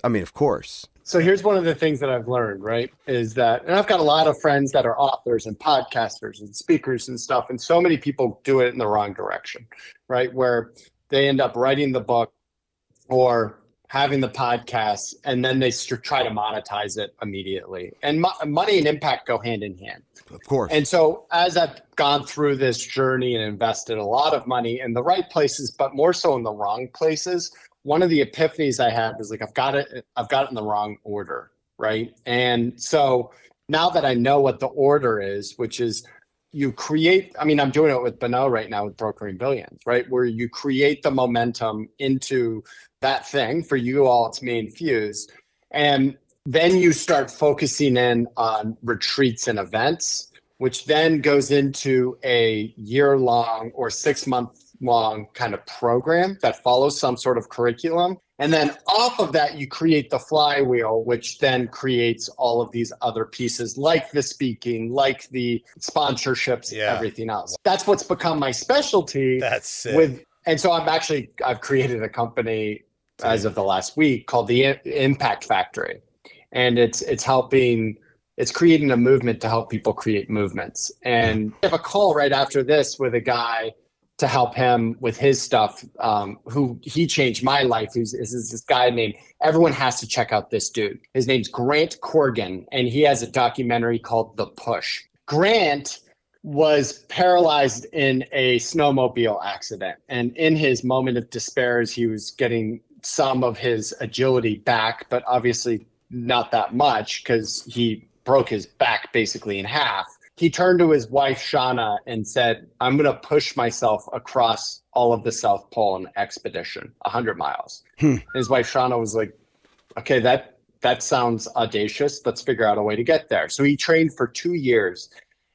I mean, of course. So here's one of the things that I've learned, right, is that, and I've got a lot of friends that are authors and podcasters and speakers and stuff, and so many people do it in the wrong direction, right, where they end up writing the book or having the podcast, and then they try to monetize it immediately. And money and impact go hand in hand. Of course. And so as I've gone through this journey and invested a lot of money in the right places, but more so in the wrong places, one of the epiphanies I had was like, I've got it in the wrong order, right? And so now that I know what the order is, which is you create, I mean, I'm doing it with Beno right now with Brokering Billions, right? Where you create the momentum into that thing. For you all, it's ManFUzed. And then you start focusing in on retreats and events, which then goes into a year-long or 6-month long kind of program that follows some sort of curriculum. And then off of that, you create the flywheel, which then creates all of these other pieces like the speaking, like the sponsorships, everything else. That's what's become my specialty. That's sick. And so I've created a company as of the last week called the Impact Factory. And it's creating a movement to help people create movements. And I have a call right after this with a guy to help him with his stuff, who he changed my life. Is this guy named, everyone has to check out this dude. His name's Grant Corgan, and he has a documentary called The Push. Grant was paralyzed in a snowmobile accident. And in his moment of despair, as he was getting some of his agility back, but obviously not that much because he broke his back basically in half. He turned to his wife, Shauna, and said, I'm going to push myself across all of the South Pole in an expedition, 100 miles. And his wife, Shauna, was like, okay, that sounds audacious. Let's figure out a way to get there. So he trained for 2 years,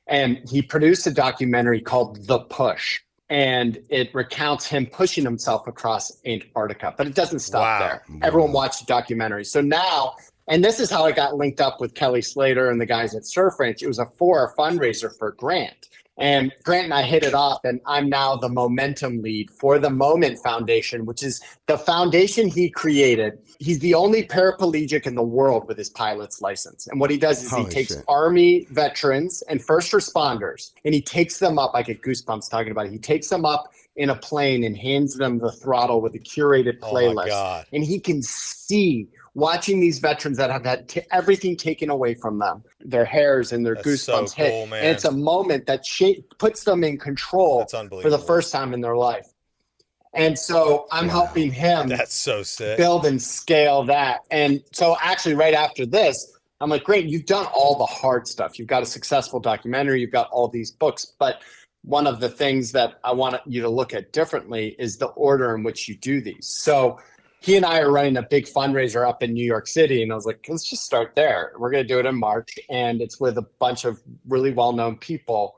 and he produced a documentary called The Push. And it recounts him pushing himself across Antarctica. But it doesn't stop there. Everyone watched the documentary. So now, and this is how I got linked up with Kelly Slater and the guys at Surf Ranch. It was for a fundraiser for Grant. And Grant and I hit it off, and I'm now the momentum lead for the Moment Foundation, which is the foundation he created. He's the only paraplegic in the world with his pilot's license. And what he does is he takes Army veterans and first responders, and he takes them up. I get goosebumps talking about it. He takes them up in a plane and hands them the throttle with a curated playlist. And he can see, watching these veterans that have had everything taken away from them, their hairs and their goosebumps hit. Cool, and it's a moment that puts them in control for the first time in their life. And so I'm helping him That's so sick. Build and scale that. And so actually right after this, I'm like, great, you've done all the hard stuff. You've got a successful documentary. You've got all these books. But one of the things that I want you to look at differently is the order in which you do these. So he and I are running a big fundraiser up in New York City. And I was like, let's just start there. We're going to do it in March. And it's with a bunch of really well-known people.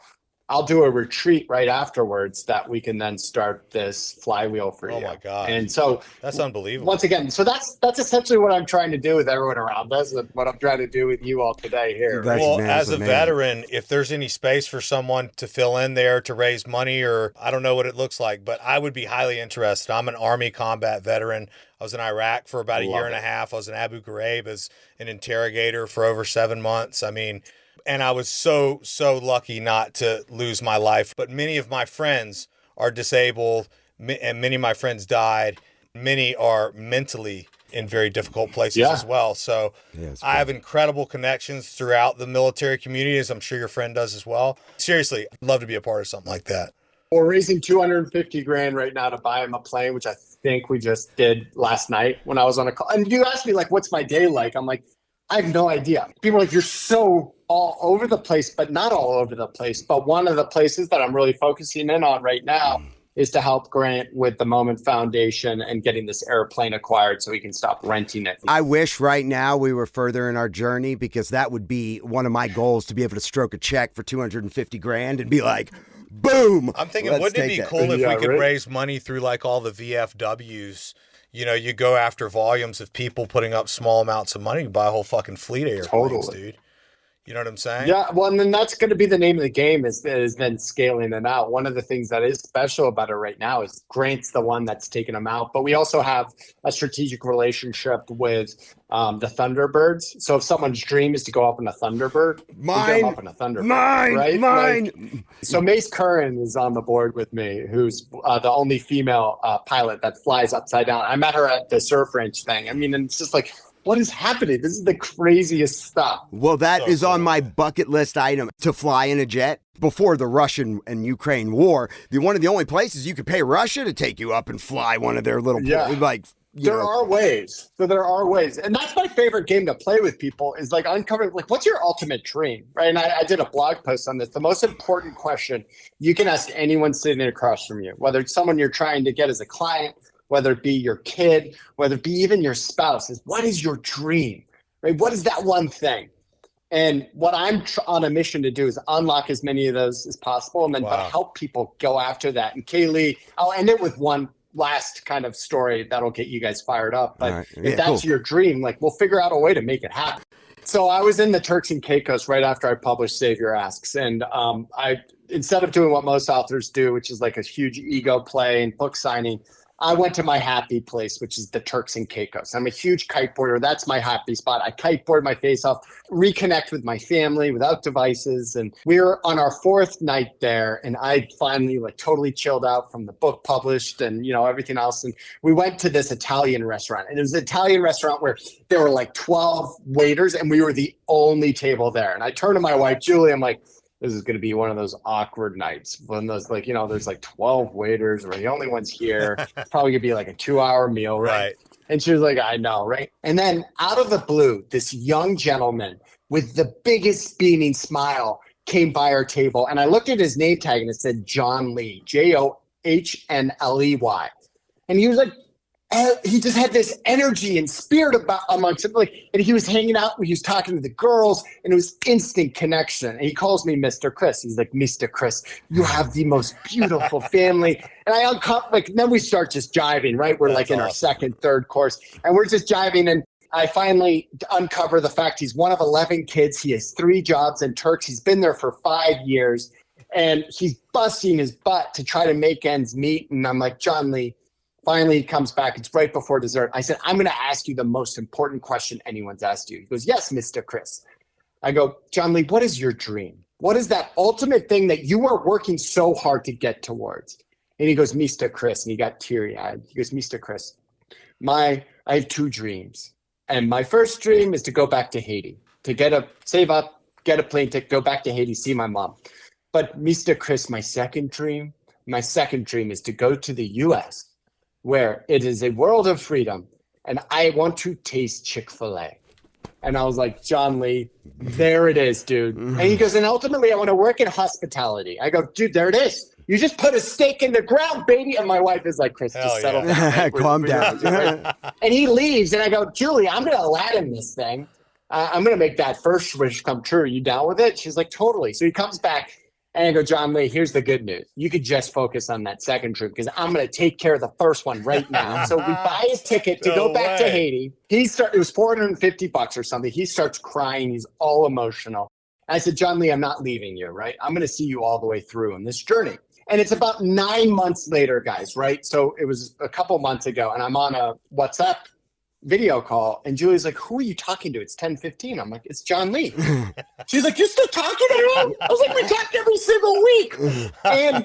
I'll do a retreat right afterwards that we can then start this flywheel for you. Oh my God. And so that's unbelievable. Once again, so that's essentially what I'm trying to do with everyone around us, and what I'm trying to do with you all today here. Well, as a veteran, if there's any space for someone to fill in there to raise money, or I don't know what it looks like, but I would be highly interested. I'm an Army combat veteran. I was in Iraq for about a year and a half. I was in Abu Ghraib as an interrogator for over 7 months. I mean, and I was so lucky not to lose my life. But many of my friends are disabled, and many of my friends died. Many are mentally in very difficult places as well. So I have incredible connections throughout the military community, as I'm sure your friend does as well. Seriously, I'd love to be a part of something like that. We're raising $250,000 right now to buy him a plane, which I think we just did last night when I was on a call. And you asked me, like, what's my day like? I'm like, I have no idea. People are like, you're so all over the place, but not all over the place. But one of the places that I'm really focusing in on right now is to help Grant with the Moment Foundation and getting this airplane acquired so he can stop renting it. I wish right now we were further in our journey, because that would be one of my goals, to be able to stroke a check for $250,000 and be like, boom. I'm thinking, wouldn't it be cool if we could raise money through like all the VFWs? You know, you go after volumes of people putting up small amounts of money, you buy a whole fucking fleet of airplanes, dude. You know what I'm saying? Yeah, well, and then that's going to be the name of the game, is then scaling it out. One of the things that is special about it right now is Grant's the one that's taking them out. But we also have a strategic relationship with the Thunderbirds. So if someone's dream is to go up in a Thunderbird, mine, go up in a Thunderbird, mine. Like, so Mace Curran is on the board with me, who's the only female pilot that flies upside down. I met her at the Surf Ranch thing. I mean, and it's just like, what is happening? This is the craziest stuff. Well, that is on my bucket list item, to fly in a jet. Before the Russian and Ukraine war, one of the only places you could pay Russia to take you up and fly one of their little, there are ways. So there are ways. And that's my favorite game to play with people, is like uncovering, like, what's your ultimate dream, right? And I did a blog post on this. The most important question you can ask anyone sitting across from you, whether it's someone you're trying to get as a client, whether it be your kid, whether it be even your spouse, is what is your dream, right? What is that one thing? And what I'm on a mission to do is unlock as many of those as possible, and then but help people go after that. And Kaylee, I'll end it with one last kind of story that'll get you guys fired up. But if that's your dream, like, we'll figure out a way to make it happen. So I was in the Turks and Caicos right after I published Savior Asks. And I, instead of doing what most authors do, which is like a huge ego play and book signing, I went to my happy place, which is the Turks and Caicos. I'm a huge kiteboarder. That's my happy spot. I kiteboard my face off, reconnect with my family without devices. And we were on our 4th night there, and I finally like totally chilled out from the book published and, you know, everything else. And we went to this Italian restaurant, and it was an Italian restaurant where there were like 12 waiters, and we were the only table there. And I turned to my wife, Julie, I'm like, this is going to be one of those awkward nights when those, like, you know, there's like 12 waiters. We're the only ones here. It's probably going to be like a 2-hour meal, right? And she was like, I know, right? And then out of the blue, this young gentleman with the biggest beaming smile came by our table. And I looked at his name tag and it said John Lee, Johnley. And he was like, he just had this energy and spirit about amongst him. Like, and he was hanging out, he was talking to the girls, and it was instant connection. And he calls me Mr. Chris. He's like, Mr. Chris, you have the most beautiful family. And I then we start just jiving, right? We're like in our 2nd, 3rd course, and we're just jiving. And I finally uncover the fact he's one of 11 kids. He has 3 jobs in Turks. He's been there for 5 years, and he's busting his butt to try to make ends meet. And I'm like, John Lee. Finally, he comes back. It's right before dessert. I said, I'm going to ask you the most important question anyone's asked you. He goes, yes, Mr. Chris. I go, John Lee, what is your dream? What is that ultimate thing that you are working so hard to get towards? And he goes, Mr. Chris. And he got teary-eyed. He goes, Mr. Chris, I have 2 dreams. And my first dream is to go back to Haiti, to save up, get a plane ticket, go back to Haiti, see my mom. But Mr. Chris, my second dream is to go to the U.S., where it is a world of freedom, and I want to taste Chick-fil-A. And I was like, John Lee, there it is, dude. And he goes, and ultimately I want to work in hospitality. I go, dude, there it is. You just put a stake in the ground, baby. And my wife is like, Chris, just settle down. Right? Calm down. Right? And he leaves, and I go, Julie, I'm going to Aladdin this thing. I'm going to make that first wish come true. Are you down with it? She's like, totally. So he comes back. And I go, John Lee, here's the good news. You could just focus on that second trip because I'm going to take care of the first one right now. So we buy his ticket to go back to Haiti. It was $450 or something. He starts crying. He's all emotional. And I said, John Lee, I'm not leaving you, right? I'm going to see you all the way through in this journey. And it's about 9 months later, guys, right? So it was a couple months ago, and I'm on a WhatsApp video call, and Julie's like, who are you talking to? It's 10:15. I'm like, it's John Lee. She's like, you're still talking to him? I was like, we talk every single week. And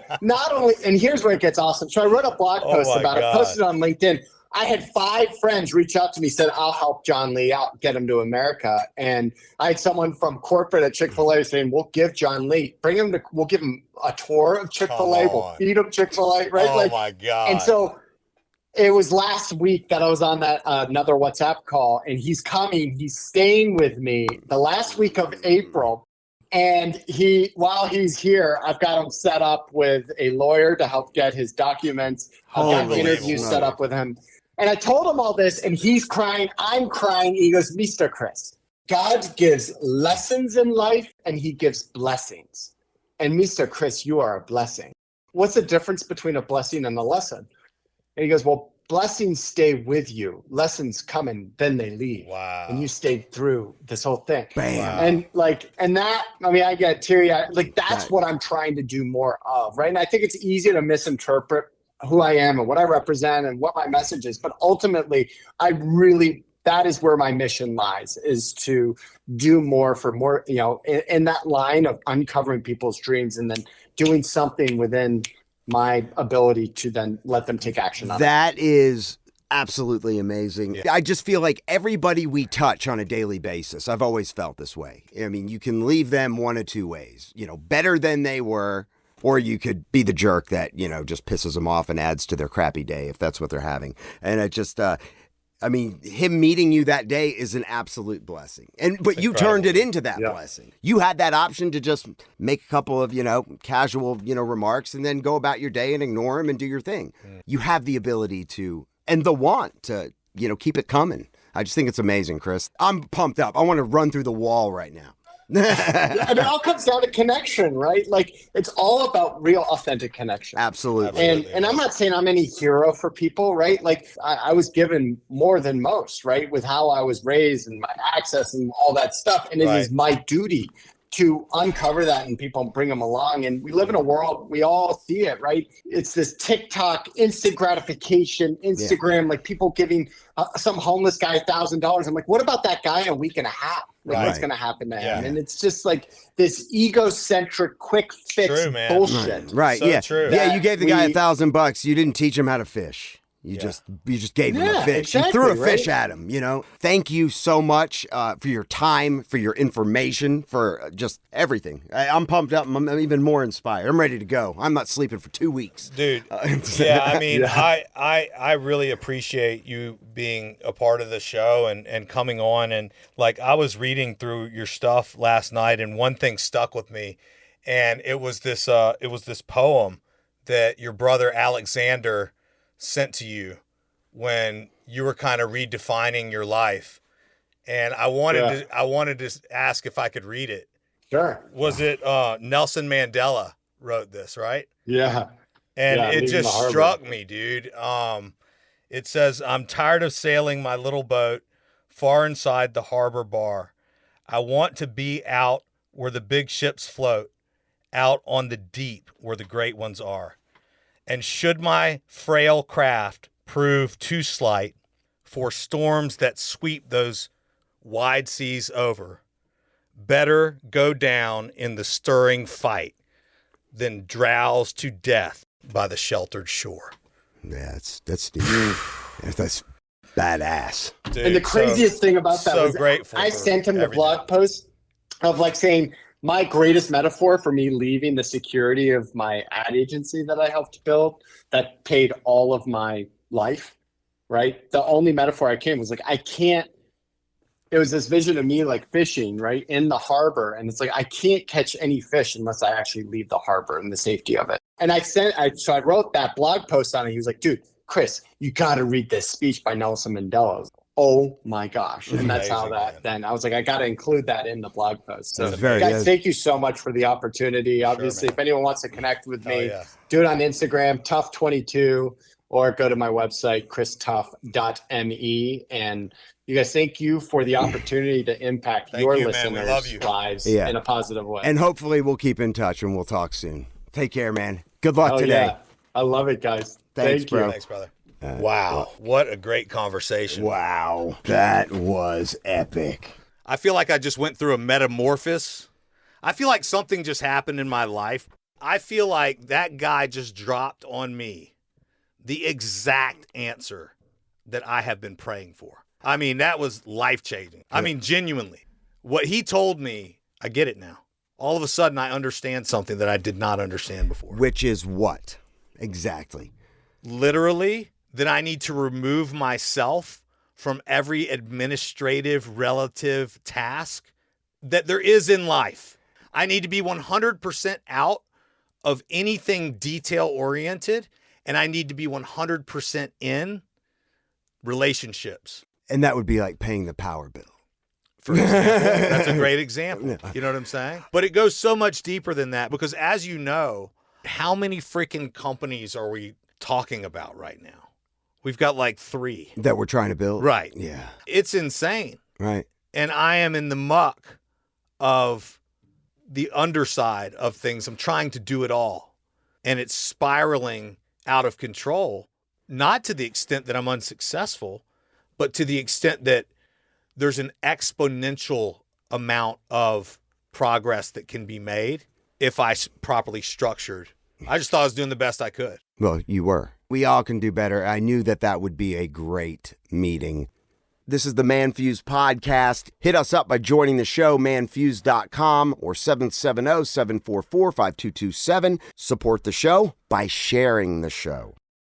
and here's where it gets awesome. So I wrote a blog post about it, posted on LinkedIn. I had 5 friends reach out to me, said, I'll help John Lee out, get him to America. And I had someone from corporate at Chick-fil-A saying, we'll give John Lee, we'll give him a tour of Chick-fil-A, we'll feed him Chick-fil-A, right? Oh my God. And so it was last week that I was on that another WhatsApp call, and he's staying with me the last week of April. And while he's here, I've got him set up with a lawyer to help get his documents. I've got interviews set up with him. And I told him all this, and he's crying. I'm crying. He goes, Mr. Chris, God gives lessons in life, and he gives blessings. And Mr. Chris, you are a blessing. What's the difference between a blessing and a lesson? And he goes, well, blessings stay with you. Lessons come and then they leave. Wow. And you stayed through this whole thing. Bam. Wow. I get teary-eyed. Like, that's what I'm trying to do more of, right? And I think it's easy to misinterpret who I am and what I represent and what my message is. But ultimately, that is where my mission lies, is to do more for more, in that line of uncovering people's dreams and then doing something within my ability to then let them take action on it. That is absolutely amazing. Yeah. I just feel like everybody we touch on a daily basis, I've always felt this way. I mean, you can leave them one of 2 ways, better than they were, or you could be the jerk that, just pisses them off and adds to their crappy day if that's what they're having. And it just, him meeting you that day is an absolute blessing. But you turned it into that blessing. You had that option to just make a couple of, casual, remarks and then go about your day and ignore him and do your thing. You have the ability to, and the want to, keep it coming. I just think it's amazing, Chris. I'm pumped up. I want to run through the wall right now. And it all comes down to connection, right? Like, it's all about real, authentic connection. Absolutely. And I'm not saying I'm any hero for people, right? Like, I was given more than most, right? With how I was raised and my access and all that stuff. And it is my duty to uncover that in people and bring them along. And we live in a world, we all see it, right? It's this TikTok, instant gratification, Instagram, like people giving some homeless guy $1,000. I'm like, what about that guy in a week and a half? Like, what's going to happen to him? And it's just like this egocentric, quick fix bullshit. Right. So true. Yeah, you gave the guy $1,000. You didn't teach him how to fish. You just gave him a fish. Exactly, you threw a fish at him, you know. Thank you so much for your time, for your information, for just everything. I'm pumped up. I'm even more inspired. I'm ready to go. I'm not sleeping for 2 weeks. Dude. I mean, I really appreciate you being a part of the show and coming on. And like, I was reading through your stuff last night, and one thing stuck with me, and it was this poem that your brother Alexander sent to you when you were kind of redefining your life. And I wanted to ask if I could read it. Sure. Was it Nelson Mandela wrote this, right? Yeah. And it just struck me, dude. It says, "I'm tired of sailing my little boat far inside the harbor bar. I want to be out where the big ships float, out on the deep where the great ones are. And should my frail craft prove too slight for storms that sweep those wide seas over, better go down in the stirring fight than drowse to death by the sheltered shore." Yeah, that's deep. That's badass. Dude, and the craziest thing about that was I sent him the blog post of like saying, my greatest metaphor for me leaving the security of my ad agency that I helped build that paid all of my life, right? The only metaphor I came was like, it was this vision of me like fishing, right, in the harbor. And it's like, I can't catch any fish unless I actually leave the harbor and the safety of it. And so I wrote that blog post on it. He was like, dude, Chris, you got to read this speech by Nelson Mandela. Oh my gosh. And that's how then I was like, I got to include that in the blog post. So guys, thank you so much for the opportunity. Obviously, if anyone wants to connect with me, do it on Instagram, Tuff22, or go to my website, christuff.me. And you guys, thank you for the opportunity to impact your listeners' lives in a positive way. And hopefully we'll keep in touch and we'll talk soon. Take care, man. Good luck today. Yeah. I love it, guys. Thanks, Thank you. bro. Thanks, brother. Wow. What a great conversation. Wow. That was epic. I feel like I just went through a metamorphosis. I feel like something just happened in my life. I feel like that guy just dropped on me the exact answer that I have been praying for. I mean, that was life-changing. I mean, genuinely. What he told me, I get it now. All of a sudden, I understand something that I did not understand before. Which is what? Exactly. Literally, that I need to remove myself from every administrative relative task that there is in life. I need to be 100% out of anything detail-oriented, and I need to be 100% in relationships. And that would be like paying the power bill. For example, that's a great example. You know what I'm saying? But it goes so much deeper than that because, as you know, how many freaking companies are we talking about right now? We've got like 3 that we're trying to build. Right. Yeah. It's insane. Right. And I am in the muck of the underside of things. I'm trying to do it all. And it's spiraling out of control, not to the extent that I'm unsuccessful, but to the extent that there's an exponential amount of progress that can be made if I properly structured. I just thought I was doing the best I could. Well, you were. We all can do better. I knew that would be a great meeting. This is the ManFUzed Podcast. Hit us up by joining the show, manfused.com or 770-744-5227. Support the show by sharing the show.